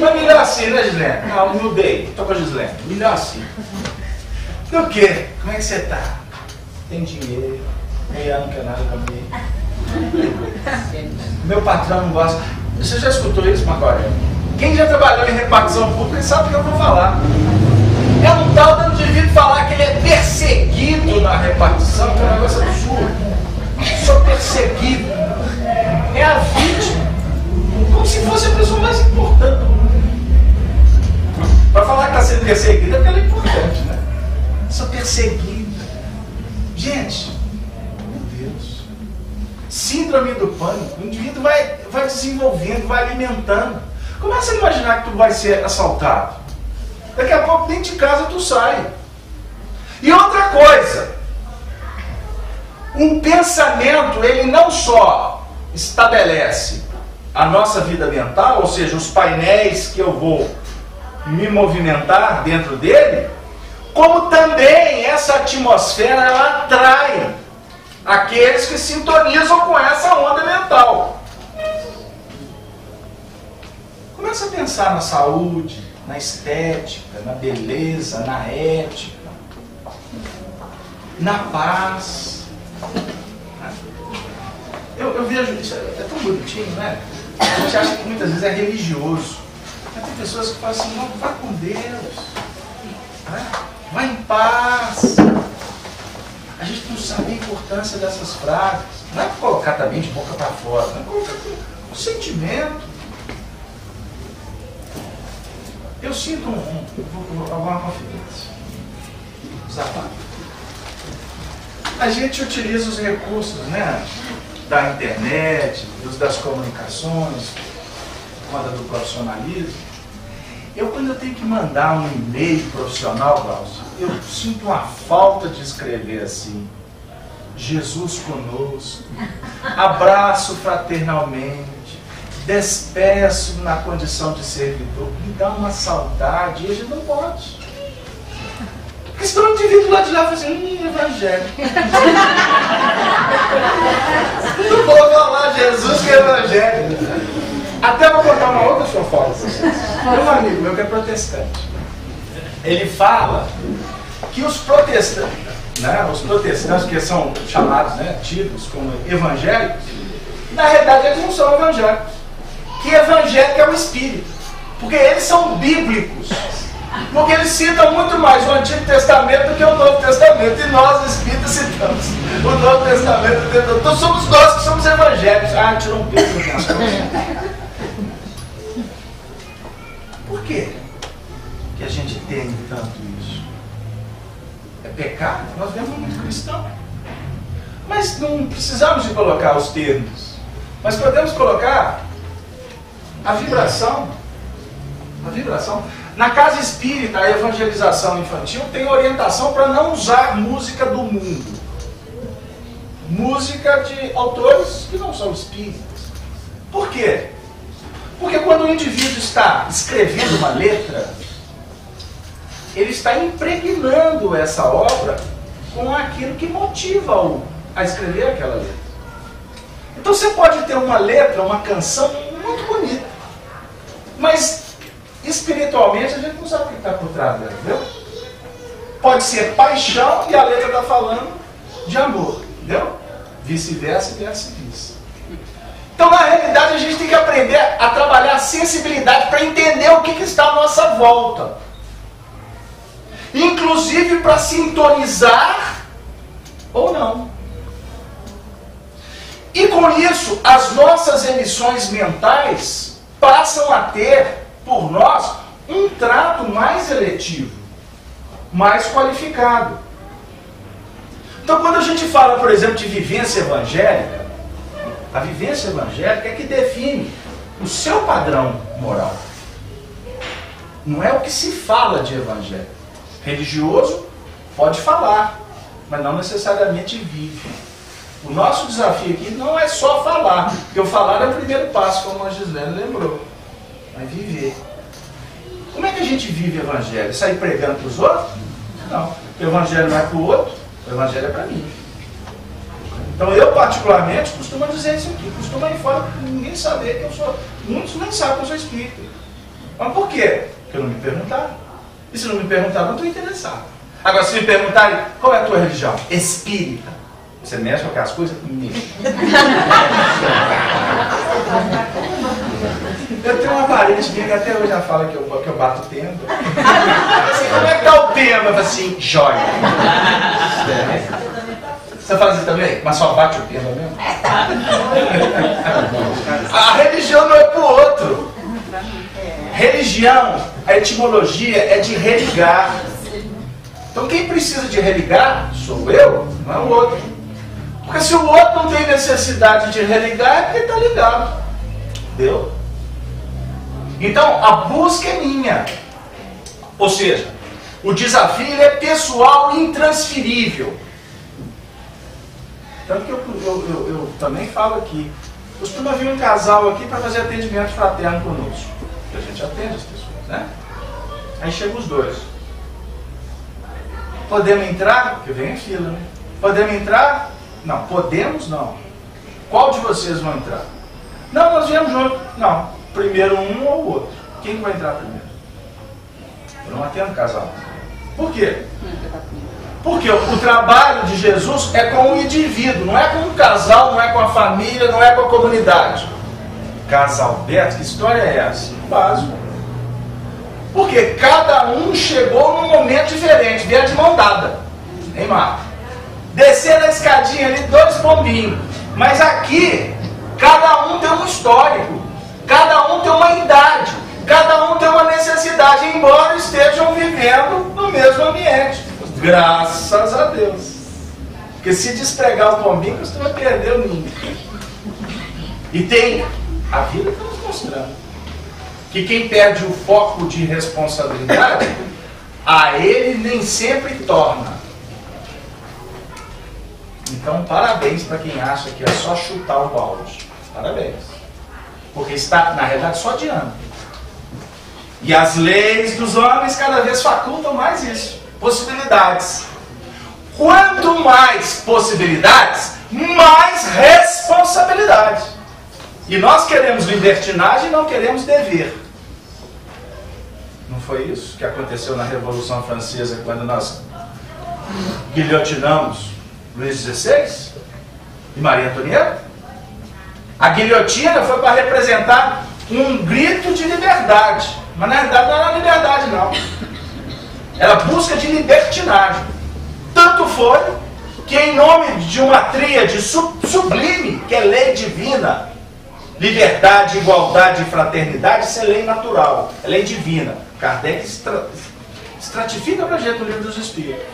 Mas melhor assim, né, Gislene? Não, mudei. Estou com a Gislene. Melhor assim. Do quê? Como é que você está? Tem dinheiro. Meia não quer nada comigo. Meu patrão não gosta. Você já escutou isso, Macória? Quem já trabalhou em repartição pública sabe o que eu vou falar. É um tal do indivíduo falar que ele é perseguido na repartição, que é um negócio absurdo. Sou perseguido. É a vítima. Como se fosse a pessoa mais importante. Para falar que está sendo perseguida porque ela é importante, né? Sou perseguida. Gente, meu Deus. Síndrome do pânico. O indivíduo vai desenvolvendo, vai alimentando. Começa a imaginar que tu vai ser assaltado. Daqui a pouco dentro de casa tu sai. E outra coisa, um pensamento, ele não só estabelece a nossa vida mental, ou seja, os painéis que eu vou me movimentar dentro dele, como também essa atmosfera ela atrai aqueles que sintonizam com essa onda mental. Começa a pensar na saúde, na estética, na beleza, na ética, na paz. Eu vejo isso, é tão bonitinho, né? A gente acha que muitas vezes é religioso. Mas tem pessoas que falam assim, não, vai com Deus, né? Vai em paz. A gente não sabe a importância dessas frases. Não é colocar também de boca para fora, não é colocar com sentimento. Eu sinto alguma confidência. Desabafo. A gente utiliza os recursos, né, da internet, das comunicações, do profissionalismo. Quando eu tenho que mandar um e-mail profissional, Glaucio, eu sinto uma falta de escrever assim: Jesus conosco, abraço fraternalmente, despeço na condição de servidor. Me dá uma saudade, e a gente não pode. Porque senão o indivíduo lá de lá fala assim, evangelho. Não vou falar Jesus que é evangelho. Até vou contar uma outra fofoca. Tem um amigo meu que é protestante. Ele fala que os protestantes, né, que são chamados, né, tidos como evangélicos, na realidade eles não são evangélicos. Que evangélico é o espírito. Porque eles são bíblicos. Porque eles citam muito mais o Antigo Testamento do que o Novo Testamento. E nós, espíritas, citamos o Novo Testamento. Então somos nós que somos evangélicos. Ah, tirou um peso nas costas. Por quê que a gente tem tanto isso? É pecado? Nós vemos muito cristão. Mas não precisamos de colocar os termos. Mas podemos colocar a vibração. A vibração. Na casa espírita, a evangelização infantil tem orientação para não usar música do mundo. Música de autores que não são espíritas. Por quê? Porque quando o indivíduo está escrevendo uma letra, ele está impregnando essa obra com aquilo que motiva-o a escrever aquela letra. Então você pode ter uma letra, uma canção muito bonita, mas espiritualmente a gente não sabe o que está por trás dela, entendeu? Pode ser paixão e a letra está falando de amor, entendeu? Vice-versa e vice-versa. Então, na realidade, a gente tem que aprender a trabalhar a sensibilidade para entender o que está à nossa volta. Inclusive para sintonizar ou não. E com isso, as nossas emissões mentais passam a ter, por nós, um trato mais eletivo, mais qualificado. Então, quando a gente fala, por exemplo, de vivência evangélica, a vivência evangélica é que define o seu padrão moral. Não é o que se fala de evangelho. Religioso pode falar, mas não necessariamente vive. O nosso desafio aqui não é só falar, porque o falar é o primeiro passo, como a Gislene lembrou. É viver. Como é que a gente vive o evangelho? Sair pregando para os outros? Não. O evangelho não é para o outro, o evangelho é para mim. Então eu particularmente costumo dizer isso aqui, costumo ir fora ninguém saber que eu sou. Muitos nem sabem que eu sou espírita. Mas por quê? Porque não me perguntaram. E se não me perguntaram, eu não estou interessado. Agora, se me perguntarem qual é a tua religião? Espírita. Você mexe com aquelas coisas? Mexe. Eu tenho uma parente minha que até hoje já fala que eu bato pemba. Assim, como é que tá o pemba? Eu falo assim, jóia. Você faz isso também? Mas só bate o pemba mesmo? A religião não é pro outro. Religião, a etimologia é de religar. Então quem precisa de religar sou eu, não é o outro. Porque se o outro não tem necessidade de religar, é porque está ligado. Entendeu? Então a busca é minha. Ou seja, o desafio ele é pessoal e intransferível. Tanto que eu também falo aqui. Costuma vir um casal aqui para fazer atendimento fraterno conosco. A gente atende as pessoas, né? Aí chegam os dois. Podemos entrar? Porque vem em fila, né? Podemos entrar? Não. Podemos? Não. Qual de vocês vão entrar? Não, nós viemos juntos. Não. Primeiro um ou o outro. Quem vai entrar primeiro? Eu não atendo casal. Por quê? Porque o trabalho de Jesus é com o indivíduo, não é com o casal, não é com a família, não é com a comunidade. Casal Beto, que história é essa? Básico. Porque cada um chegou num momento diferente, vieram de mão dada. Hein, Marco? Desceram a escadinha ali, 2 pombinhos. Mas aqui, cada um tem um histórico, cada um tem uma idade, cada um tem uma necessidade, embora estejam vivendo no mesmo ambiente. Graças a Deus. Porque se despregar o pombinho, você vai perder o ninho. E tem, a vida está nos mostrando, que quem perde o foco de responsabilidade, a ele nem sempre torna. Então, parabéns para quem acha que é só chutar o balde. Parabéns. Porque está, na realidade, só adiando. E as leis dos homens cada vez facultam mais isso. Possibilidades. Quanto mais possibilidades, mais responsabilidade. E nós queremos libertinagem e não queremos dever. Não foi isso que aconteceu na Revolução Francesa quando nós guilhotinamos Luís XVI e Maria Antonieta? A guilhotina foi para representar um grito de liberdade. Mas na realidade não era liberdade, não. Era busca de libertinagem. Tanto foi que em nome de uma tríade sublime, que é lei divina, liberdade, igualdade e fraternidade, isso é lei natural, é lei divina. Kardec estratifica para a gente no Livro dos Espíritos.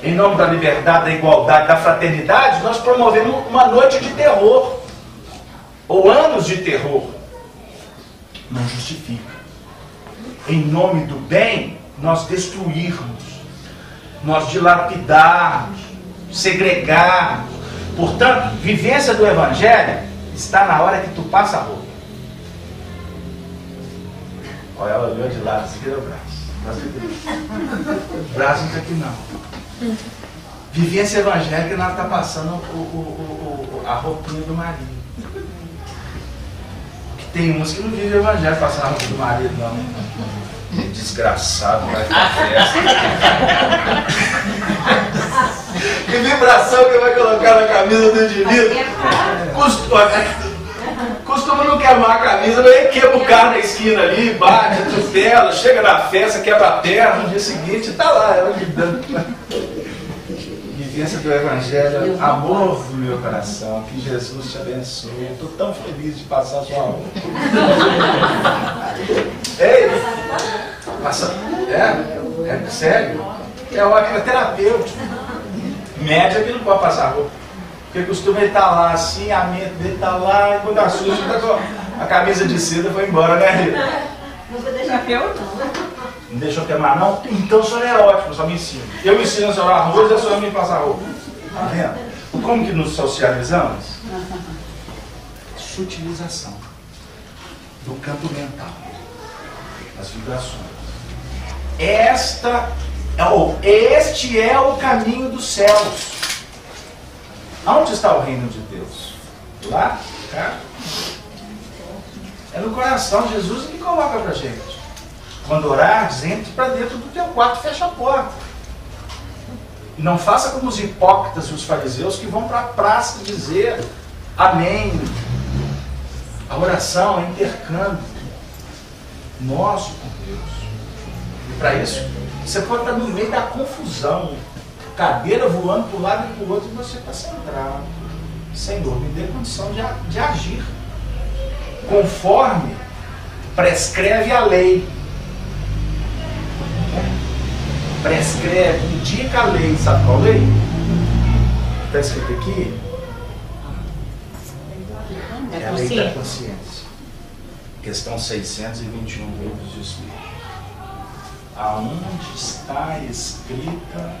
Em nome da liberdade, da igualdade, da fraternidade, nós promovemos uma noite de terror, ou anos de terror. Não justifica. Em nome do bem, nós destruirmos, nós dilapidarmos, segregarmos. Portanto, vivência do Evangelho está na hora que tu passa a roupa. Olha, ela olhou de lado, esse aqui é o braço. O braço não está aqui não. Vivência evangélica, nós está passando a roupinha do marido. Tem uns que não vivem evangelho passando a roupa do marido, não. Desgraçado, vai pra festa. Que vibração que vai colocar na camisa do indivíduo. Costuma não queimar a camisa, mas ele quebra o carro na esquina ali, bate, atropela, chega na festa, quebra a perna, no dia seguinte tá lá, ela gritando. Vivência do Evangelho, amor do meu coração, que Jesus te abençoe. Eu estou tão feliz de passar a sua roupa. Ei, passa, é sério, é terapêutico. Média que não pode passar roupa. Porque costuma ele estar lá assim, a mente dele está lá, e quando assusta, a camisa de seda foi embora, né, Rita? Não vou deixar pior, não. Não deixou queimar, não? Então a senhora é ótima, só me ensina. Eu ensino a senhora arroz e a senhora me passa roupa. Tá vendo? Como que nos socializamos? Sutilização do campo mental, das vibrações. Este é o caminho dos céus. Onde está o reino de Deus? Lá? Cá? É no coração. Jesus que coloca pra gente. Quando orares, entre para dentro do teu quarto e fecha a porta. E não faça como os hipócritas e os fariseus que vão para a praça dizer amém. A oração é intercâmbio nosso com Deus. E para isso, você pode estar no meio da confusão, cadeira voando para um lado e para o outro, e você está centrado. Senhor, me dê condição de agir conforme prescreve a lei. Prescreve, indica a lei. Sabe qual lei? Está escrito aqui? É a lei da consciência. Questão 621 do Livro dos Espíritos. Aonde está escrita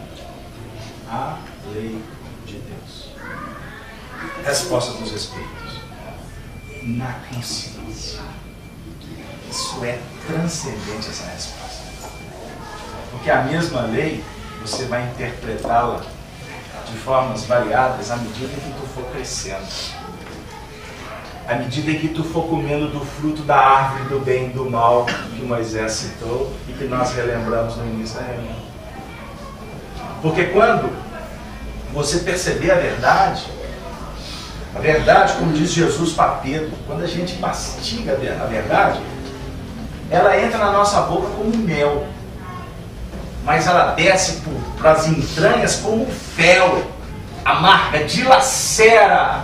a lei de Deus? Resposta dos Espíritos: na consciência. Isso é transcendente, essa resposta. Porque a mesma lei, você vai interpretá-la de formas variadas à medida em que tu for crescendo. À medida em que tu for comendo do fruto da árvore do bem e do mal que Moisés citou e que nós relembramos no início da reunião. Porque quando você perceber a verdade, como diz Jesus para Pedro, quando a gente mastiga a verdade, ela entra na nossa boca como mel, mas ela desce para as entranhas como fel, amarga, dilacera.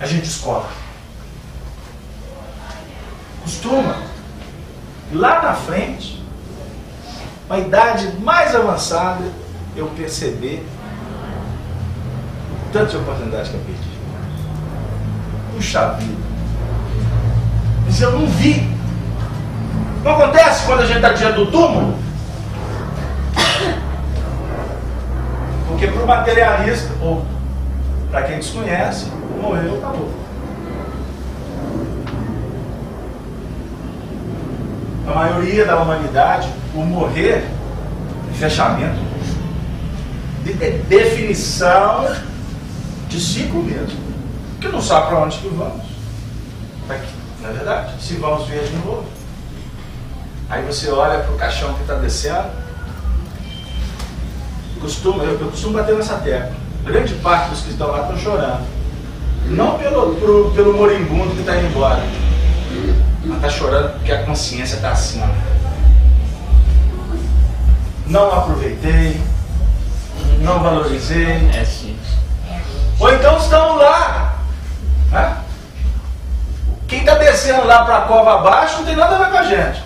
A gente descobre. Costuma, lá na frente, uma idade mais avançada, eu perceber o tanto de oportunidade que eu perdi. Puxa vida. Mas eu não vi. Não acontece quando a gente está diante do túmulo? Porque para o materialista, ou para quem desconhece, morreu, acabou. A maioria da humanidade, o morrer é fechamento, definição de ciclo mesmo. Que não sabe para onde que vamos. Não é verdade? Se vamos ver de novo. Aí você olha para o caixão que está descendo. Eu costumo bater nessa tecla. Grande parte dos que estão lá estão chorando. Não pelo moribundo que está indo embora. Mas está chorando porque a consciência está assim. Ó. Não aproveitei. Não valorizei. É sim. Ou então estão lá. Né? Quem está descendo lá para a cova abaixo não tem nada a ver com a gente.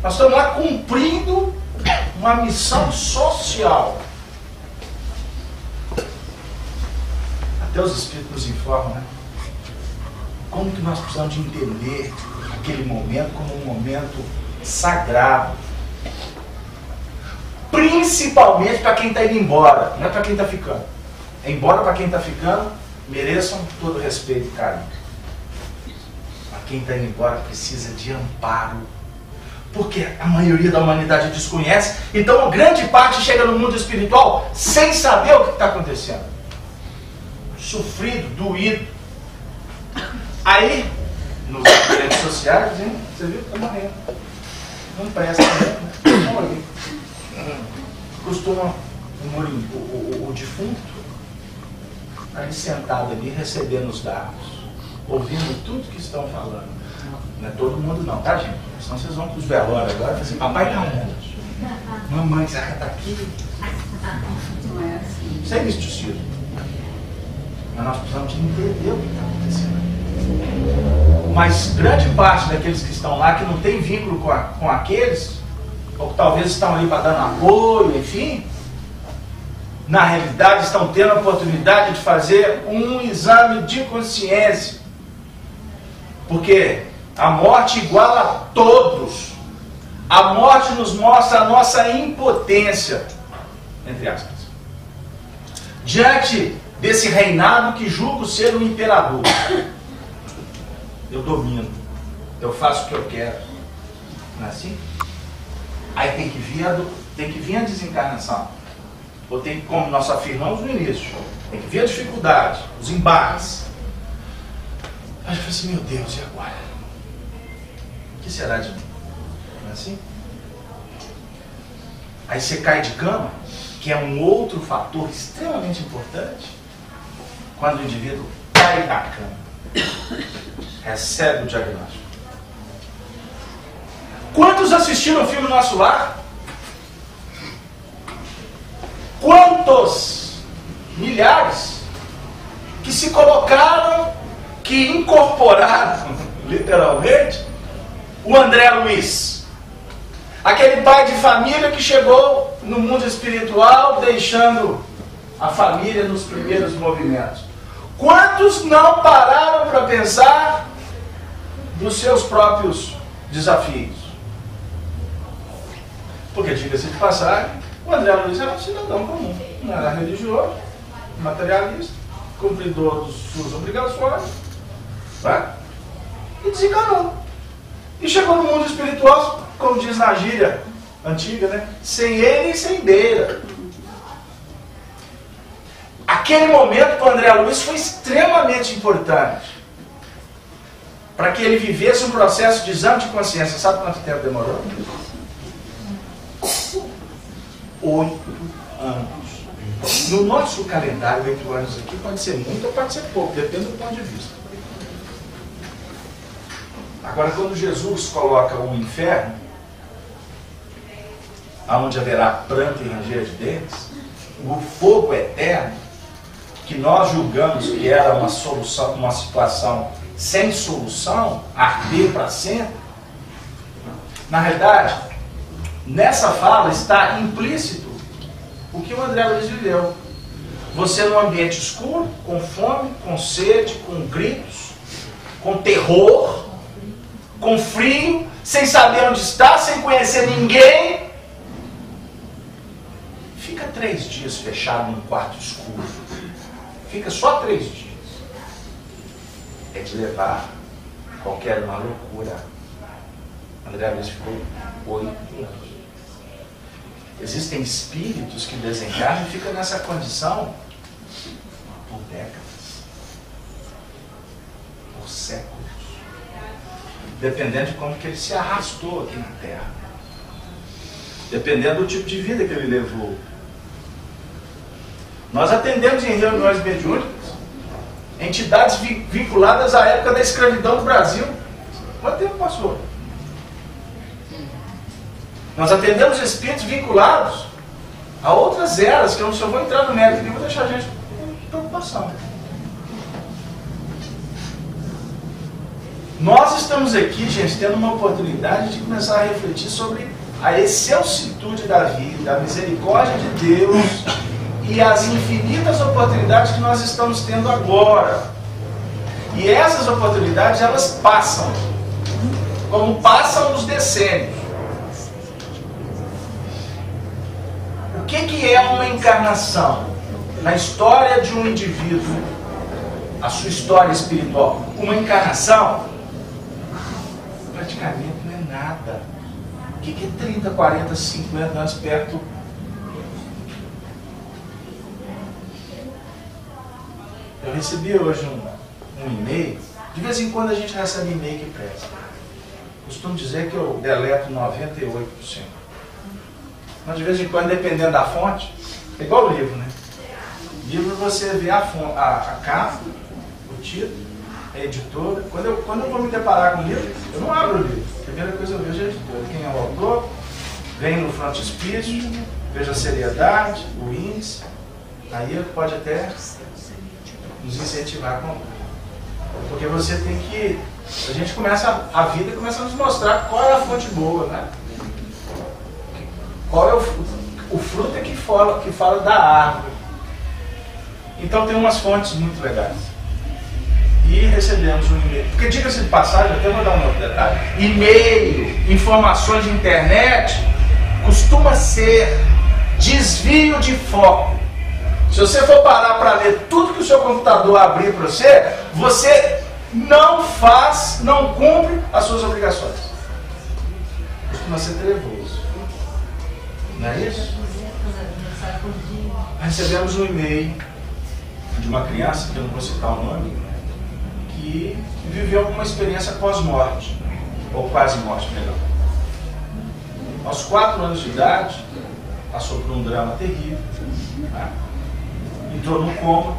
Nós estamos lá cumprindo uma missão social. Até os Espíritos nos informam, né? Como que nós precisamos de entender aquele momento como um momento sagrado. Principalmente para quem está indo embora, não é para quem está ficando. Embora para quem está ficando, mereçam todo o respeito e carinho. Mas quem está indo embora precisa de amparo. Porque a maioria da humanidade desconhece, então grande parte chega no mundo espiritual sem saber o que está acontecendo. Sofrido, doído. Aí, nos redes sociais, dizem, você viu que está morrendo. Não presta, não morreu. Costuma o defunto aí sentado ali recebendo os dados, ouvindo tudo que estão falando. Não é todo mundo não, tá, gente? Senão vocês vão para os velórios agora e falam assim, papai tá onde? Mamãe, será que está aqui? Não é assim. Isso é misticismo. Mas nós precisamos de entender o que está acontecendo. Mas grande parte daqueles que estão lá, que não tem vínculo com aqueles, ou que talvez estão ali para dar um apoio, enfim, na realidade estão tendo a oportunidade de fazer um exame de consciência. Porque a morte iguala a todos. A morte nos mostra a nossa impotência, entre aspas, diante desse reinado que julgo ser um imperador. Eu domino, eu faço o que eu quero. Não é assim? Aí tem que vir a desencarnação. Ou tem, como nós afirmamos no início, tem que vir a dificuldade, os embates. Aí eu falei assim, meu Deus, e agora? O que será de mim? Não é assim? Aí você cai de cama, que é um outro fator extremamente importante, quando o indivíduo cai da cama, recebe o diagnóstico. Quantos assistiram o filme Nosso Lar? Quantos? Milhares que se colocaram que incorporaram, literalmente, o André Luiz. Aquele pai de família que chegou no mundo espiritual deixando a família nos primeiros movimentos. Quantos não pararam para pensar dos seus próprios desafios? Porque, diga-se de passagem, o André Luiz era um cidadão comum, não era religioso, materialista, cumpridor das suas obrigações, tá? E desenganou. E chegou no mundo espiritual, como diz na gíria antiga, né? Sem ele e sem beira. Aquele momento para o André Luiz foi extremamente importante para que ele vivesse um processo de exame de consciência. Sabe quanto tempo demorou? 8 anos. No nosso calendário, 8 anos aqui pode ser muito ou pode ser pouco, depende do ponto de vista. Agora, quando Jesus coloca o inferno, onde haverá pranto e ranger de dentes, o fogo eterno, que nós julgamos que era uma solução, uma situação sem solução, arder para sempre, na realidade, nessa fala está implícito o que o André Luiz viveu. Você num ambiente escuro, com fome, com sede, com gritos, com terror, com frio, sem saber onde está, sem conhecer ninguém. Fica 3 dias fechado num quarto escuro. Fica só 3 dias. É de levar qualquer uma loucura. André Luiz ficou 8 anos. Existem espíritos que desencarnam e ficam nessa condição por décadas, por séculos, dependendo de como que ele se arrastou aqui na Terra, dependendo do tipo de vida que ele levou. Nós atendemos em reuniões mediúnicas entidades vinculadas à época da escravidão do Brasil. Quanto tempo passou? Nós atendemos espíritos vinculados a outras eras, que eu só vou entrar no mérito aqui, vou deixar a gente com preocupação. Nós estamos aqui, gente, tendo uma oportunidade de começar a refletir sobre a excelsitude da vida, a misericórdia de Deus e as infinitas oportunidades que nós estamos tendo agora. E essas oportunidades, elas passam, como passam os decênios. O que é uma encarnação? Na história de um indivíduo, a sua história espiritual, uma encarnação praticamente não é nada. O que é 30, 40, 50 anos perto? Eu recebi hoje um e-mail. De vez em quando a gente recebe e-mail que presta. Costumo dizer que eu deleto 98%. Mas de vez em quando, dependendo da fonte, é igual o livro, né? Livro você vê a capa, o título, a editora. Quando eu vou me deparar com o livro, eu não abro o livro. A primeira coisa eu vejo é a editora. Quem é o autor, vem no frontispício, vejo a seriedade, o índice. Aí pode até nos incentivar a comprar. Porque você tem que... A gente começa, a vida começa a nos mostrar qual é a fonte boa, né? Qual é o fruto é que fala da árvore. Então tem umas fontes muito legais. E recebemos um e-mail. Porque, diga-se de passagem, até vou dar um outro detalhe. E-mail, informações de internet, costuma ser desvio de foco. Se você for parar para ler tudo que o seu computador abrir para você, você não cumpre as suas obrigações. Costuma ser trevoso. Não é isso? Recebemos um e-mail de uma criança, que eu não vou citar o nome, que viveu alguma experiência pós-morte, ou quase morte, melhor. Aos 4 anos de idade, passou por um drama terrível, né? Entrou num coma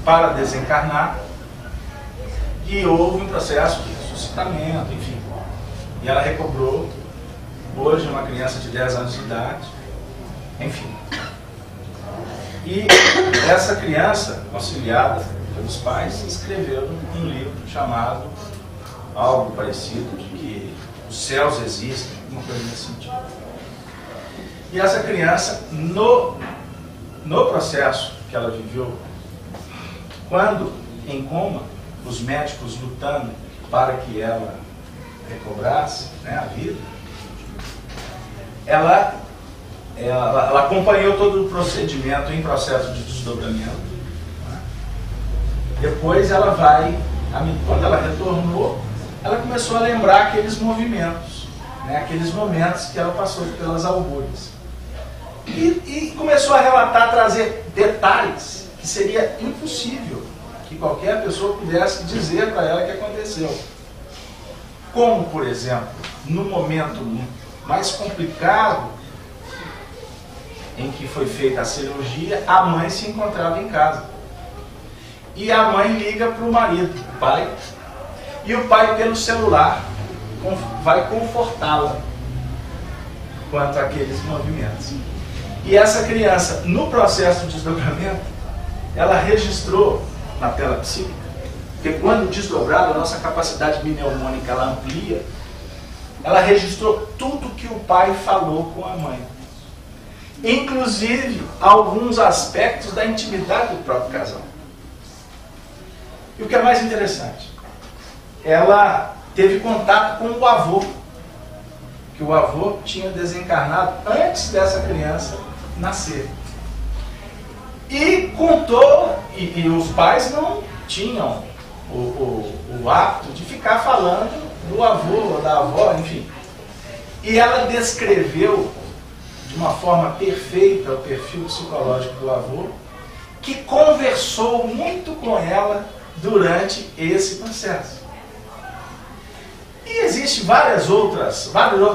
para desencarnar e houve um processo de ressuscitamento, enfim. E ela recobrou. Hoje, uma criança de 10 anos de idade, enfim. E essa criança, auxiliada pelos pais, escreveram um livro chamado algo parecido, de que os céus existem, uma coisa nesse sentido. E essa criança, no processo que ela viveu, quando em coma, os médicos lutando para que ela recobrasse, né, a vida, ela acompanhou todo o procedimento em processo de desdobramento. Né? Depois ela quando ela retornou, ela começou a lembrar aqueles movimentos, né, aqueles momentos que ela passou pelas algúrias. E começou a relatar, trazer detalhes que seria impossível que qualquer pessoa pudesse dizer para ela que aconteceu. Como, por exemplo, no momento mais complicado em que foi feita a cirurgia, a mãe se encontrava em casa. E a mãe liga para o marido, o pai, e o pai, pelo celular, vai confortá-la quanto àqueles movimentos. E essa criança, no processo de desdobramento, ela registrou na tela psíquica, porque quando desdobrada, a nossa capacidade mnemônica ela amplia, ela registrou tudo que o pai falou com a mãe. Inclusive, alguns aspectos da intimidade do próprio casal. E o que é mais interessante, ela teve contato com o avô, que o avô tinha desencarnado antes dessa criança nascer. E contou, e os pais não tinham o hábito de ficar falando do avô ou da avó, enfim. E ela descreveu de uma forma perfeita o perfil psicológico do avô, que conversou muito com ela durante esse processo. E existem vários outros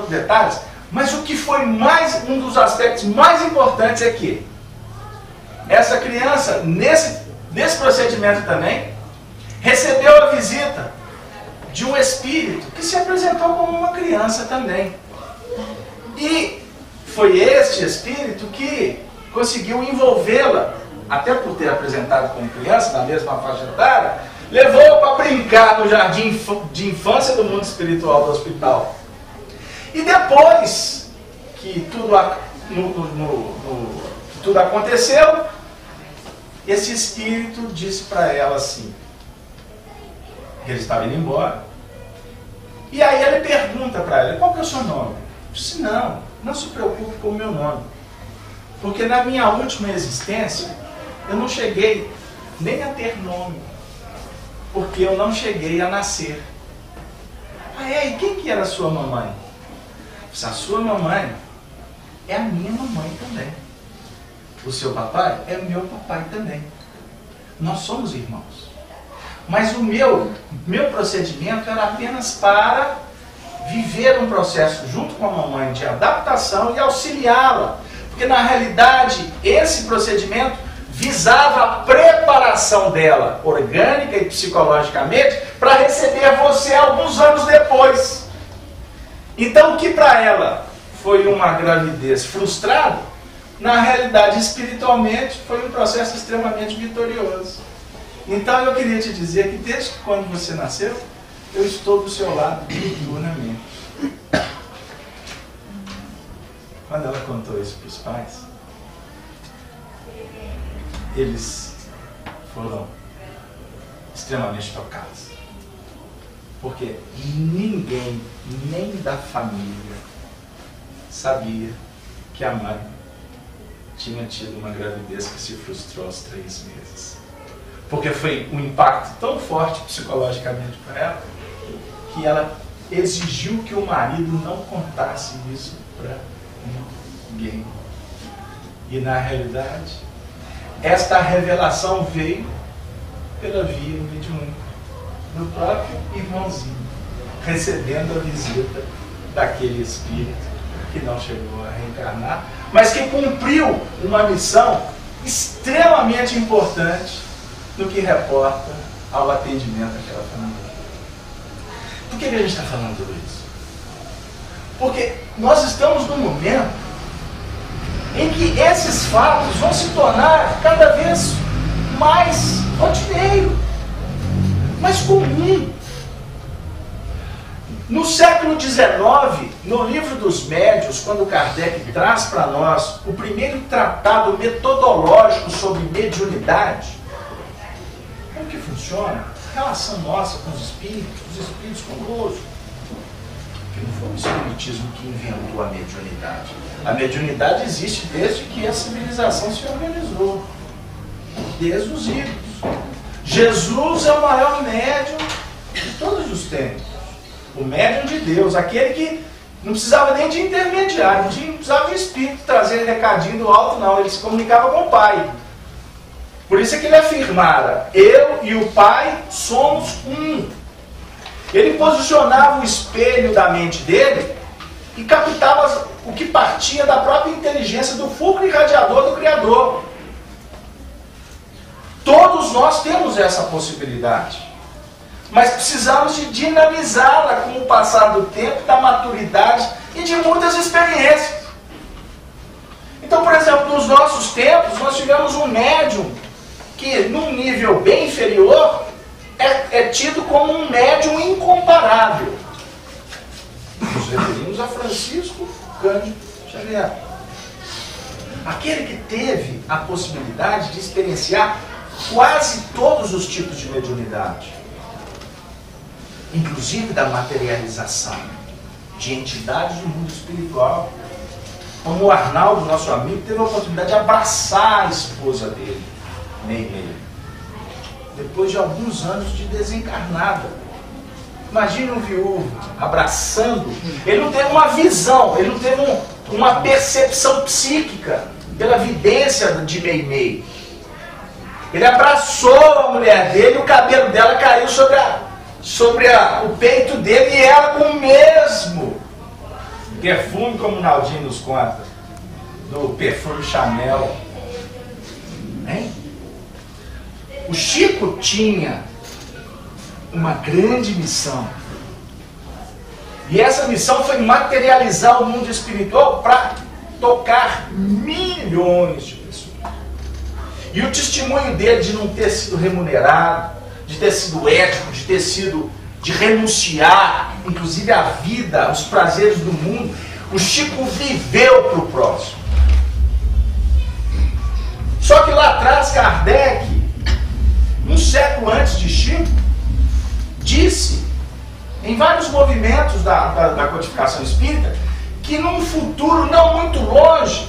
detalhes, mas o que foi um dos aspectos mais importantes é que essa criança, nesse procedimento também, recebeu a visita de um espírito que se apresentou como uma criança também. E foi este espírito que conseguiu envolvê-la, até por ter apresentado como criança, na mesma faixa etária, levou-a para brincar no jardim de infância do mundo espiritual do hospital. E depois que tudo aconteceu, esse espírito disse para ela assim, que ele estava indo embora. E aí ele pergunta para ela, qual que é o seu nome? Eu disse, não se preocupe com o meu nome. Porque na minha última existência, eu não cheguei nem a ter nome. Porque eu não cheguei a nascer. E quem que era a sua mamãe? Eu disse, a sua mamãe é a minha mamãe também. O seu papai é o meu papai também. Nós somos irmãos. Mas o meu procedimento era apenas para viver um processo junto com a mamãe de adaptação e auxiliá-la. Porque na realidade esse procedimento visava a preparação dela, orgânica e psicologicamente, para receber você alguns anos depois. Então o que para ela foi uma gravidez frustrada, na realidade espiritualmente foi um processo extremamente vitorioso. Então eu queria te dizer que desde quando você nasceu, eu estou do seu lado diuturnamente. Quando ela contou isso para os pais, eles foram extremamente tocados. Porque ninguém, nem da família, sabia que a mãe tinha tido uma gravidez que se frustrou aos 3 meses. Porque foi um impacto tão forte psicologicamente para ela, que ela exigiu que o marido não contasse isso para ninguém. E na realidade, esta revelação veio pela via mediúnica do próprio irmãozinho, recebendo a visita daquele espírito que não chegou a reencarnar, mas que cumpriu uma missão extremamente importante no que reporta ao atendimento daquela família. Por que a gente está falando tudo isso? Porque nós estamos num momento em que esses fatos vão se tornar cada vez mais rotineiro, mas comum. No século XIX, no livro dos Médiuns, quando Kardec traz para nós o primeiro tratado metodológico sobre mediunidade, como que funciona? A relação nossa com os espíritos conosco. Porque não foi o espiritismo que inventou a mediunidade. A mediunidade existe desde que a civilização se organizou, desde os ídolos. Jesus é o maior médium de todos os tempos. O médium de Deus, aquele que não precisava nem de intermediário, não precisava de espírito trazer recadinho do alto, não. Ele se comunicava com o Pai. Por isso é que ele afirmara: eu e o Pai somos um. Ele posicionava o espelho da mente dele e captava o que partia da própria inteligência do fulcro irradiador do Criador. Todos nós temos essa possibilidade, mas precisamos de dinamizá-la com o passar do tempo, da maturidade e de muitas experiências. Então, por exemplo, nos nossos tempos, nós tivemos um médium que, num nível bem inferior, é tido como um médium incomparável. Nos referimos a Francisco Cândido Xavier. Aquele que teve a possibilidade de experienciar quase todos os tipos de mediunidade, inclusive da materialização de entidades do mundo espiritual. Como o Arnaldo, nosso amigo, teve a oportunidade de abraçar a esposa dele, Meimei, depois de alguns anos de desencarnada. Imagine um viúvo abraçando. Ele não teve uma visão, ele não teve uma percepção psíquica pela vidência de Meimei. Ele abraçou a mulher dele, o cabelo dela caiu sobre o peito dele, e ela com o mesmo perfume, como o Naldinho nos conta, do perfume Chanel. Hein? O Chico tinha uma grande missão, e essa missão foi materializar o mundo espiritual para tocar milhões de pessoas. E o testemunho dele de não ter sido remunerado, de ter sido ético, de renunciar, inclusive à vida, aos prazeres do mundo, o Chico viveu para o próximo. Só que lá atrás, Kardec, um século antes de Chico, disse, em vários movimentos da codificação espírita, que num futuro não muito longe,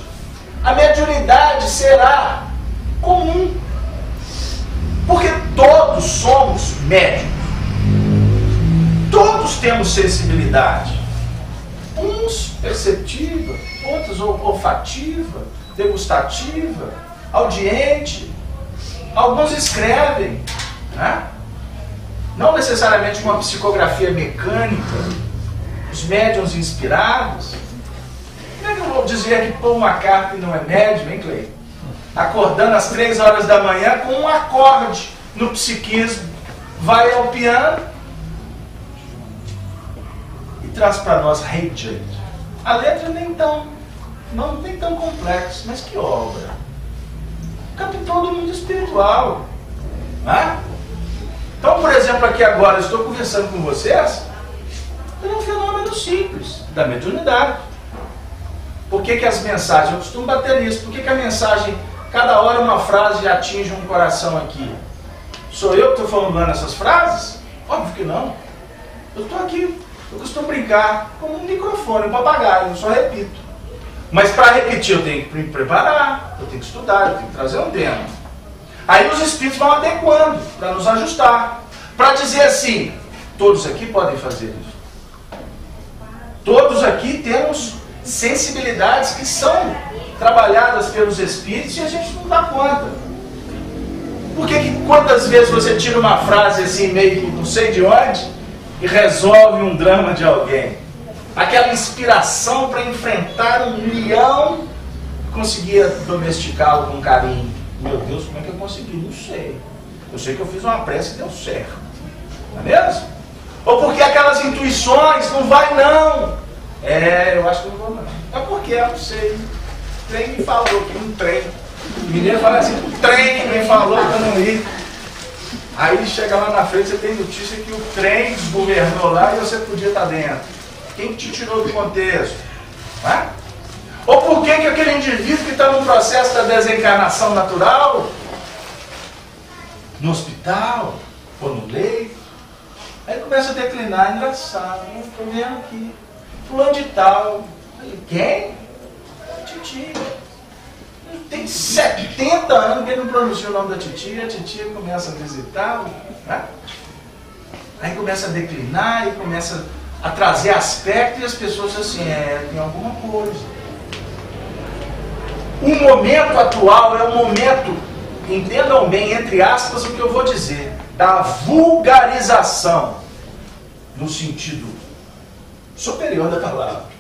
a mediunidade será comum. Porque todos somos médiuns. Todos temos sensibilidade. Uns perceptiva, outros olfativa, degustativa, audiente. Alguns escrevem, né? Não necessariamente uma psicografia mecânica. Os médiuns inspirados. Como é que eu vou dizer que Paul McCartney não é médium, hein, Clay? Acordando às 3 horas da manhã com um acorde no psiquismo, vai ao piano e traz para nós Hey Jude. A letra não tem tão complexo, mas que obra! Captou do mundo espiritual, né? Então, por exemplo, aqui agora eu estou conversando com vocês, é um fenômeno simples da mediunidade. Por que as mensagens, eu costumo bater nisso, por que a mensagem, cada hora uma frase atinge um coração aqui? Sou eu que estou falando essas frases? Óbvio que não. Eu estou aqui, eu costumo brincar com um microfone, um papagaio, eu só repito. Mas para repetir eu tenho que me preparar, eu tenho que estudar, eu tenho que trazer um tema. Aí os espíritos vão adequando para nos ajustar, para dizer assim, todos aqui podem fazer isso. Todos aqui temos sensibilidades que são trabalhadas pelos espíritos e a gente não dá conta. Por que quantas vezes você tira uma frase assim, meio que não sei de onde, e resolve um drama de alguém? Aquela inspiração para enfrentar um leão, conseguia domesticá-lo com carinho. Meu Deus, como é que eu consegui? Não sei. Eu sei que eu fiz uma prece e deu certo. Não é mesmo? Ou porque aquelas intuições, não vai não. Eu acho que não vou não. É porque eu não sei. O trem me falou que um trem. O mineiro fala assim, o trem me falou que eu não ia. Aí chega lá na frente, você tem notícia que o trem desgovernou lá e você podia estar dentro. Quem te tirou do contexto? Não é? Ou por que aquele indivíduo que está no processo da desencarnação natural, no hospital, ou no leito, aí começa a declinar, engraçado, não estou vendo aqui, fulano de tal. Quem? Titia. Tem 70 anos que ele não pronuncia o nome da titia, a titia começa a visitá-lo, né? Aí começa a declinar e começa a trazer aspecto e as pessoas assim, tem alguma coisa. O momento atual é o momento, entendam bem, entre aspas, o que eu vou dizer, da vulgarização, no sentido superior da palavra.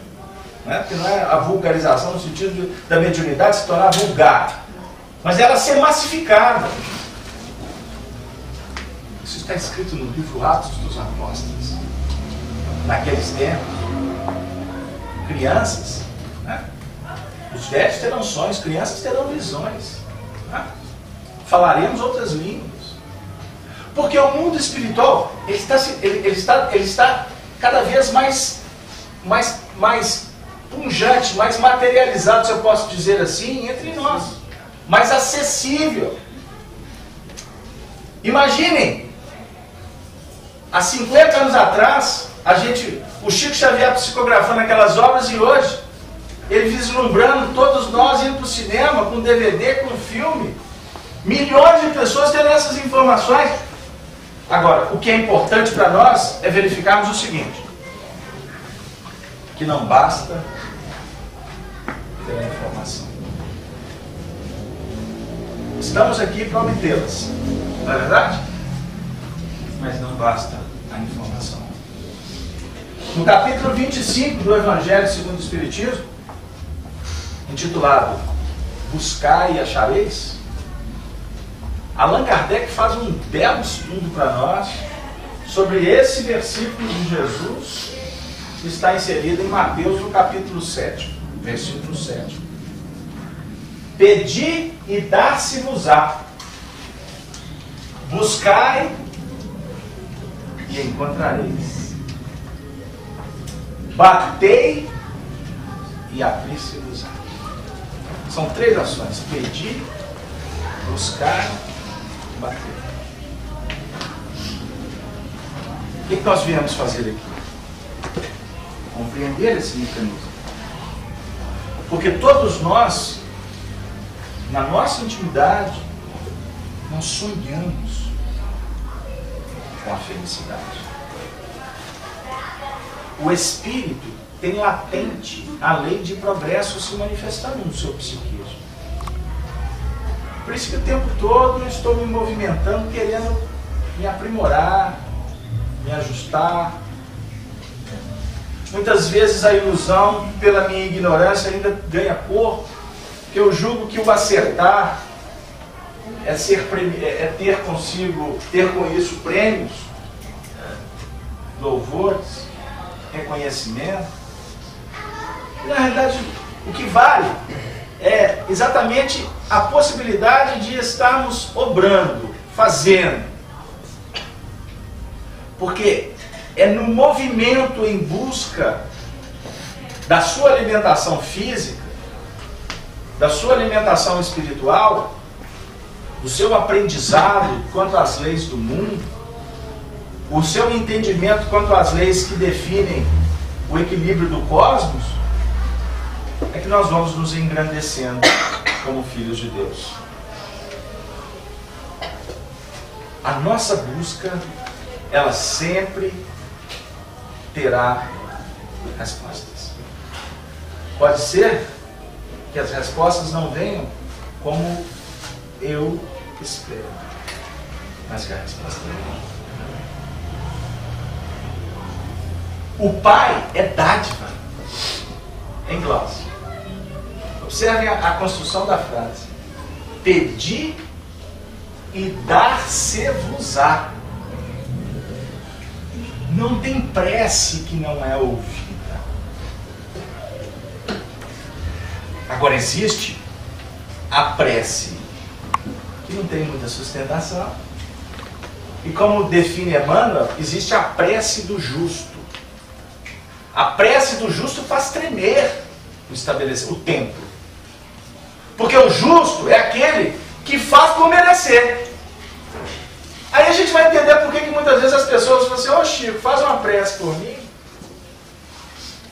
Né? Porque não é a vulgarização no sentido da mediunidade se tornar vulgar, mas ela ser massificada. Isso está escrito no livro Atos dos Apóstolos. Naqueles tempos, crianças, né? Os velhos terão sonhos, crianças terão visões, né? Falaremos outras línguas, porque o mundo espiritual ele está cada vez mais pungente, mais materializado, se eu posso dizer assim, entre nós, mais acessível. Imaginem, há 50 anos atrás, o Chico Xavier psicografando aquelas obras e hoje, ele vislumbrando todos nós indo para o cinema, com DVD, com filme, milhões de pessoas tendo essas informações. Agora, o que é importante para nós é verificarmos o seguinte, que não basta ter a informação. Estamos aqui para obtê-las, não é verdade? Mas não basta a informação. No capítulo 25 do Evangelho segundo o Espiritismo, intitulado Buscai e Achareis, Allan Kardec faz um belo estudo para nós sobre esse versículo de Jesus que está inserido em Mateus no capítulo 7, versículo 7. Pedi e dar-se-vos-á, buscai e encontrareis, batei e abrir-se-vos-á. São 3 ações: pedir, buscar, bater. O que nós viemos fazer aqui? Compreender esse mecanismo. Porque todos nós, na nossa intimidade, nós sonhamos com a felicidade. O espírito tem latente a lei de progresso se manifestando no seu psiquismo. Por isso que o tempo todo eu estou me movimentando, querendo me aprimorar, me ajustar. Muitas vezes a ilusão, pela minha ignorância, ainda ganha corpo, que eu julgo que o acertar é ter com isso prêmios, louvores, reconhecimento. E, na realidade, o que vale é exatamente a possibilidade de estarmos obrando, fazendo. Porque é no movimento em busca da sua alimentação física, da sua alimentação espiritual, do seu aprendizado quanto às leis do mundo, o seu entendimento quanto às leis que definem o equilíbrio do cosmos, é que nós vamos nos engrandecendo como filhos de Deus. A nossa busca, ela sempre terá respostas. Pode ser que as respostas não venham como eu espero, mas que a resposta vem. O Pai é dádiva, em glosa. Observem a construção da frase. Pedi e dar-se-vos-á. Não tem prece que não é ouvida. Agora existe a prece que não tem muita sustentação, E como define Emmanuel, existe a prece do justo. A prece do justo faz tremer o templo. Porque o justo é aquele que faz por merecer. Aí a gente vai entender por que muitas vezes as pessoas falam assim: ô Chico, faz uma prece por mim.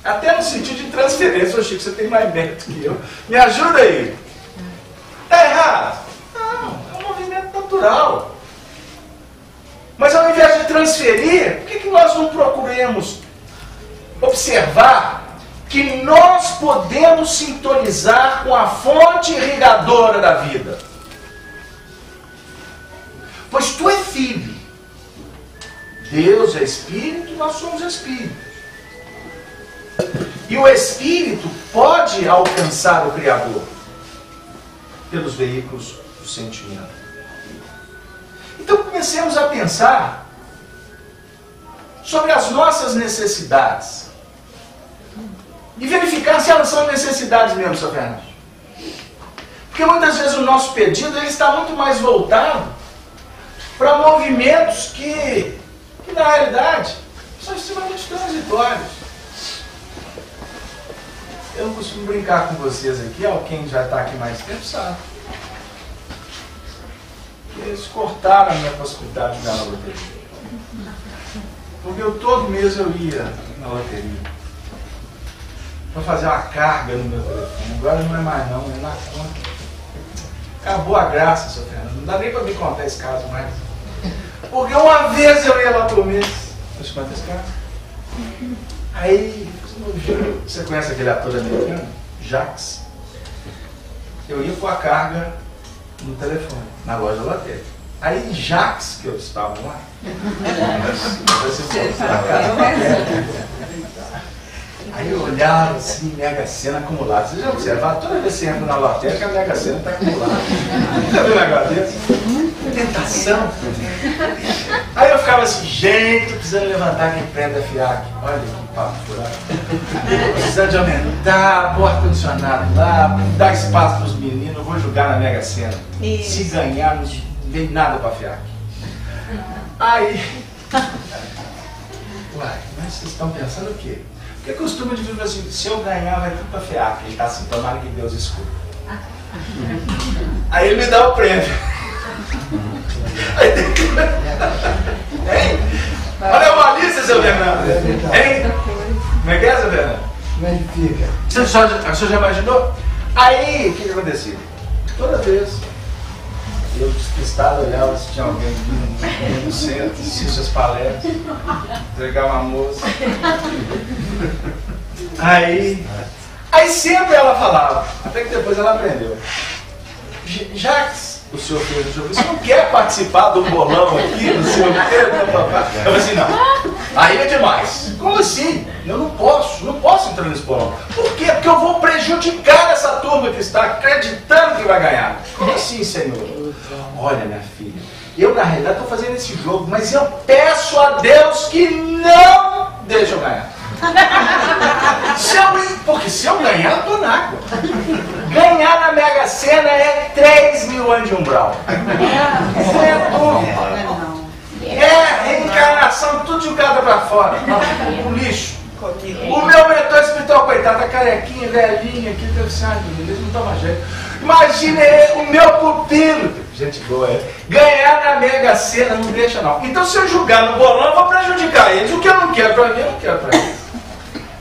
Até no sentido de transferência: ô Chico, você tem mais mérito que eu, me ajuda aí. Está errado? Não, é um movimento natural. Mas ao invés de transferir, por que nós não procuramos observar que nós podemos sintonizar com a fonte irrigadora da vida? Pois tu é filho. Deus é espírito, nós somos espíritos. E o espírito pode alcançar o Criador pelos veículos do sentimento. Então comecemos a pensar sobre as nossas necessidades e verificar se elas são necessidades mesmo, Sr. Fernando. Porque muitas vezes o nosso pedido ele está muito mais voltado para movimentos que na realidade são extremamente transitórios. Eu não costumo brincar com vocês aqui, quem já está aqui mais tempo sabe. Eles cortaram a minha possibilidade de ganhar na loteria. Porque todo mês eu ia na loteria para fazer uma carga no meu telefone. Agora não é mais não, é na conta. Acabou a graça, Sr. Fernando. Não dá nem para me contar esse caso mais. Porque uma vez eu ia lá por mês. Deixa eu contar esse caso. Aí, você conhece aquele ator americano? Jacques. Eu ia com a carga no telefone, na loja da loteria. Aí Jacques, que eu estava lá, aí eu olhava assim, Mega Sena acumulada. Você já observaram? Toda vez que você entra na loteria, que a Mega Sena está acumulada. Já viu um negócio desse? Tentação. Aí eu ficava assim: gente, tô precisando levantar aquele prêmio da FIAC. Olha que papo furado. Precisando de aumentar, pôr ar-condicionado lá, dar espaço para os meninos. Eu vou jogar na Mega Sena. Isso. Se ganhar, não vem nada para a FIAC. Aí, uai, mas vocês estão pensando o quê? Porque costuma de dizer assim: se eu ganhar, vai tudo para a FIAC. Ele está assim: tomara que Deus escuta. Aí ele me dá o prêmio. Hein? Olha a malícia, seu Fernando. Hein? Como é que é, seu Fernando? Como é que fica? Você já imaginou? Aí, o que acontecia? Toda vez eu despistado olhava se tinha alguém no centro, assistia as palestras, entregar uma moça. Aí sempre ela falava, até que depois ela aprendeu: Jacques, o senhor fez o jogo, você não quer participar do bolão aqui, não sei o quê? Eu falei assim: não, aí é demais. Como assim? Eu não posso entrar nesse bolão. Por quê? Porque eu vou prejudicar essa turma que está acreditando que vai ganhar. Como assim, senhor? Olha, minha filha, eu na realidade estou fazendo esse jogo, mas eu peço a Deus que não deixe eu ganhar. Porque se eu ganhar, eu estou na água. Ganhar na Mega Sena é 3 mil anos de umbral. É reencarnação, tudo jogado para fora. O lixo. O meu mentor espiritual, coitado, a carequinha, velhinha, aqui, deve ser, ai, eles não tomam jeito. Imagine o meu pupilo, gente boa, ganhar na Mega Sena, não deixa não. Então se eu jogar no bolão, eu vou prejudicar eles. O que eu não quero para mim, eu não quero para eles.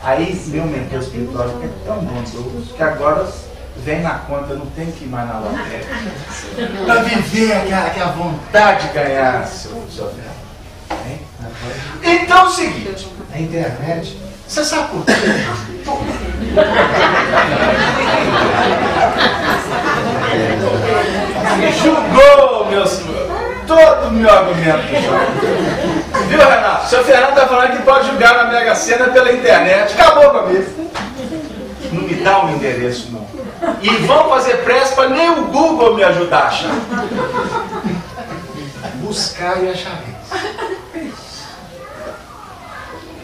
Aí meu mentor espiritual é tão bondoso que agora vem na conta, não tem que ir mais na loteria. Para viver aquela vontade de ganhar, seu Fernando. Então é o seguinte, A internet. você sabe por quê? Julgou todo o meu argumento. Viu, Renato? O seu Fernando está falando que pode jogar na Mega Sena pela internet. Acabou comigo. Não me dá um endereço, não. E vão fazer pressa para nem o Google me ajudar a achar. Buscar e achar isso.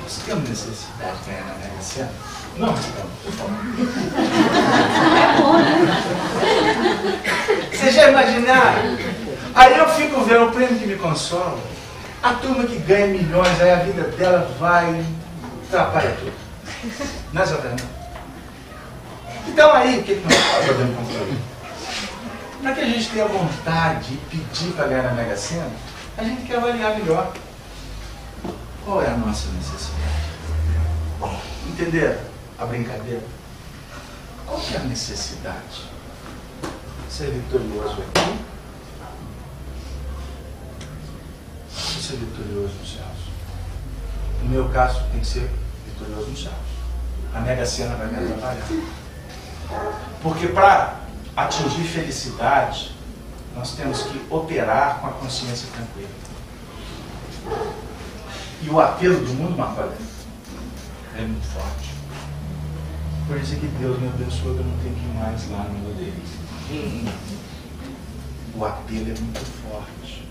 Nós temos necessidade de ganhar na Mega Sena? Não, por favor. Vocês já imaginaram? Aí eu fico vendo o prêmio que me consola. A turma que ganha milhões, aí a vida dela vai, atrapalha tudo. Não é, Zé? Então aí, o que nós podemos concluir? Para que a gente tenha vontade de pedir para ganhar na Mega Sena, a gente quer avaliar melhor qual é a nossa necessidade. Entenderam a brincadeira? Qual que é a necessidade? Ser vitorioso aqui ou ser vitorioso nos céus? No meu caso, tem que ser vitorioso nos céus. A Mega Sena vai me atrapalhar. Porque para atingir felicidade, nós temos que operar com a consciência tranquila. E o apelo do mundo, Marcolé, é muito forte. Por isso é que Deus me abençoa que eu não tenho que ir mais lá no meu delírio. O apelo é muito forte.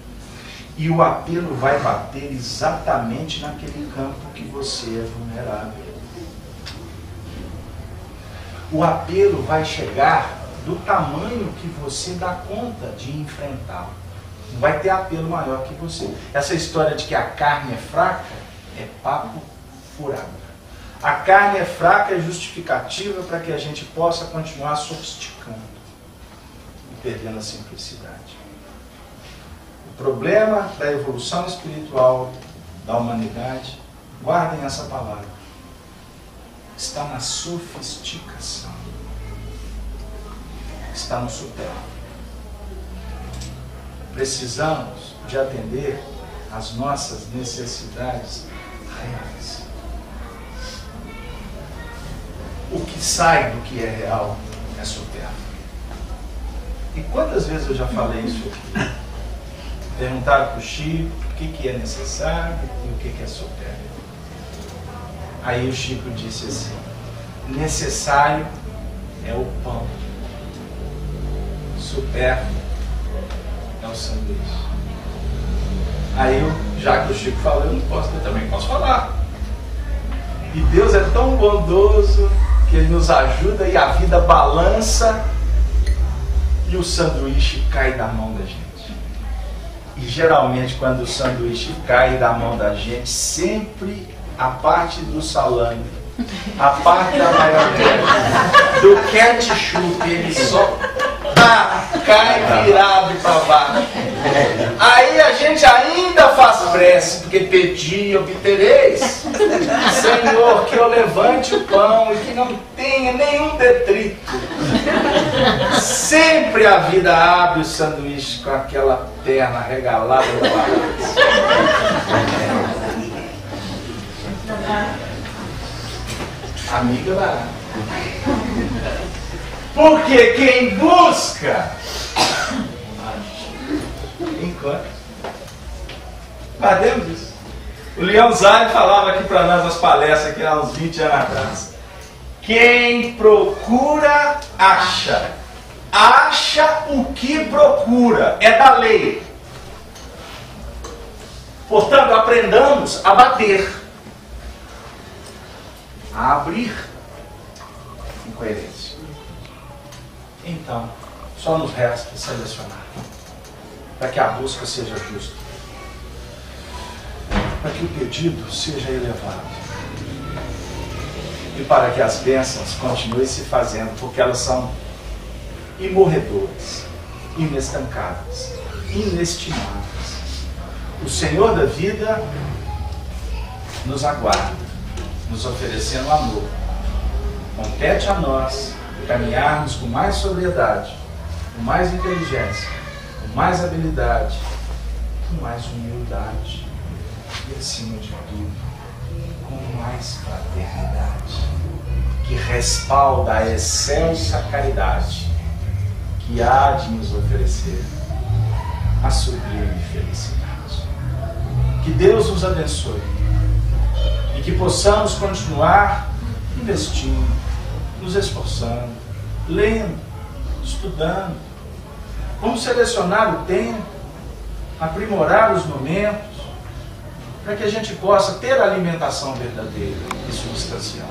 E o apelo vai bater exatamente naquele campo que você é vulnerável. O apelo vai chegar do tamanho que você dá conta de enfrentar. Não vai ter apelo maior que você. Essa história de que a carne é fraca é papo furado. A carne é fraca é justificativa para que a gente possa continuar sofisticando e perdendo a simplicidade. O problema da evolução espiritual da humanidade, guardem essa palavra, está na sofisticação. Está no supérfluo. Precisamos de atender às nossas necessidades reais. O que sai do que é real é supérfluo. E quantas vezes eu já falei isso aqui? Perguntaram para o Chico o que é necessário e o que é supérfluo. Aí o Chico disse assim: necessário é o pão, supérfluo é o sanduíche. Aí, já que o Chico falou, eu também posso falar. E Deus é tão bondoso que Ele nos ajuda e a vida balança e o sanduíche cai da mão da gente. E geralmente quando o sanduíche cai da mão da gente, sempre a parte do salame, a parte da maionese, do ketchup, ele só cai virado para baixo. Aí a gente ainda faz prece, porque pedi e obtereis. Senhor, que eu levante o pão e que não tenha nenhum detrito. Sempre a vida abre o sanduíche com aquela perna regalada no balanço. Amiga barata. Porque quem busca encontra. Guardemos isso. O Leão Zay falava aqui para nós nas palestras aqui há uns 20 anos atrás. Quem procura, acha. Acha o que procura. É da lei. Portanto, aprendamos a bater, a abrir em coerência. Então, só nos resta selecionar, para que a busca seja justa, para que o pedido seja elevado e para que as bênçãos continuem se fazendo, porque elas são imorredoras, inestancáveis, inestimáveis. O Senhor da vida nos aguarda, nos oferecendo amor. Compete a nós caminharmos com mais sobriedade, com mais inteligência, com mais habilidade, com mais humildade e, acima de tudo, com mais fraternidade, que respalda a excelsa caridade que há de nos oferecer a sublime felicidade. Que Deus nos abençoe e que possamos continuar investindo, nos esforçando, lendo, estudando. Vamos selecionar o tempo, aprimorar os momentos, para que a gente possa ter a alimentação verdadeira e substancial.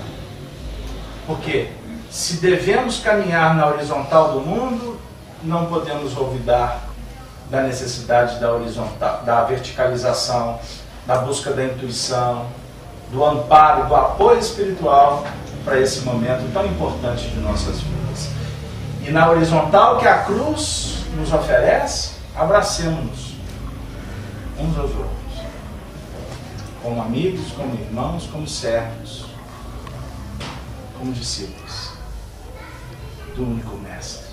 Porque se devemos caminhar na horizontal do mundo, não podemos olvidar da necessidade da horizontal, da verticalização, da busca da intuição, do amparo, do apoio espiritual para esse momento tão importante de nossas vidas. E na horizontal que a cruz nos oferece, abracemos-nos uns aos outros, como amigos, como irmãos, como servos, como discípulos do único Mestre,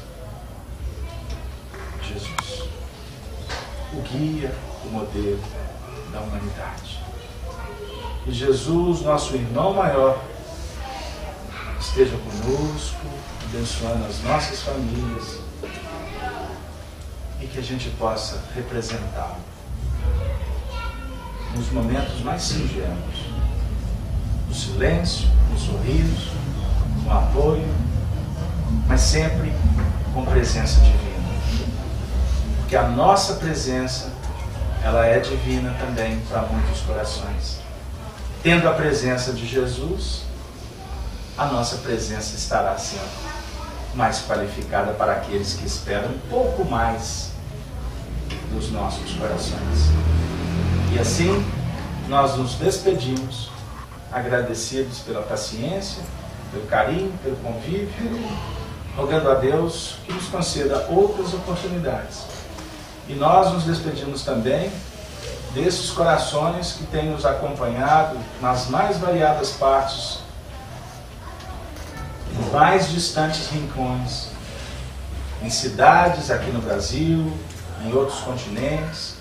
Jesus, o guia, o modelo da humanidade. Que Jesus, nosso irmão maior, esteja conosco, abençoando as nossas famílias e que a gente possa representá-lo nos momentos mais singelos, no silêncio, no sorriso, no apoio, mas sempre com presença divina. Porque a nossa presença, ela é divina também para muitos corações. Tendo a presença de Jesus, a nossa presença estará sendo mais qualificada para aqueles que esperam um pouco mais dos nossos corações. E assim, nós nos despedimos, agradecidos pela paciência, pelo carinho, pelo convívio, rogando a Deus que nos conceda outras oportunidades. E nós nos despedimos também desses corações que têm nos acompanhado nas mais variadas partes, nos mais distantes rincões, em cidades aqui no Brasil, em outros continentes,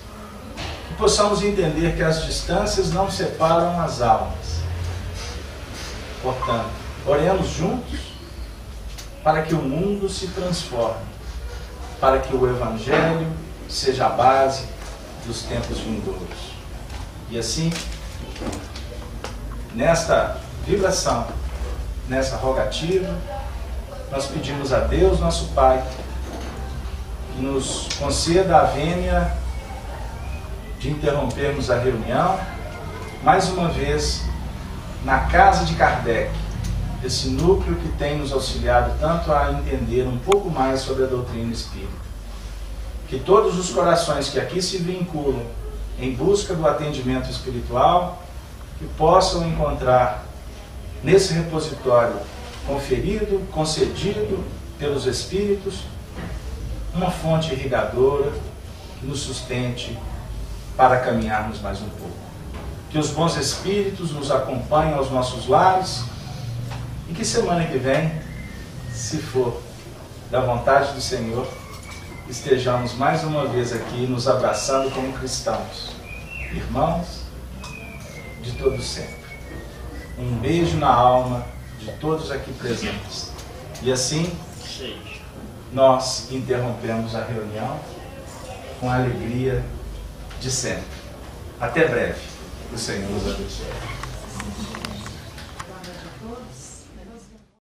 que possamos entender que as distâncias não separam as almas. Portanto, oremos juntos para que o mundo se transforme, para que o Evangelho seja a base dos tempos vindouros. E assim, nesta vibração, nessa rogativa, nós pedimos a Deus, nosso Pai, que nos conceda a vênia de interrompermos a reunião, mais uma vez, na casa de Kardec, esse núcleo que tem nos auxiliado tanto a entender um pouco mais sobre a doutrina espírita. Que todos os corações que aqui se vinculam em busca do atendimento espiritual, que possam encontrar nesse repositório conferido, concedido pelos Espíritos, uma fonte irrigadora que nos sustente para caminharmos mais um pouco. Que os bons Espíritos nos acompanhem aos nossos lares e que semana que vem, se for da vontade do Senhor, estejamos mais uma vez aqui nos abraçando como cristãos, irmãos de todos sempre. Um beijo na alma de todos aqui presentes. E assim, nós interrompemos a reunião com a alegria de sempre. Até breve. O Senhor nos abençoe. Boa noite a todos.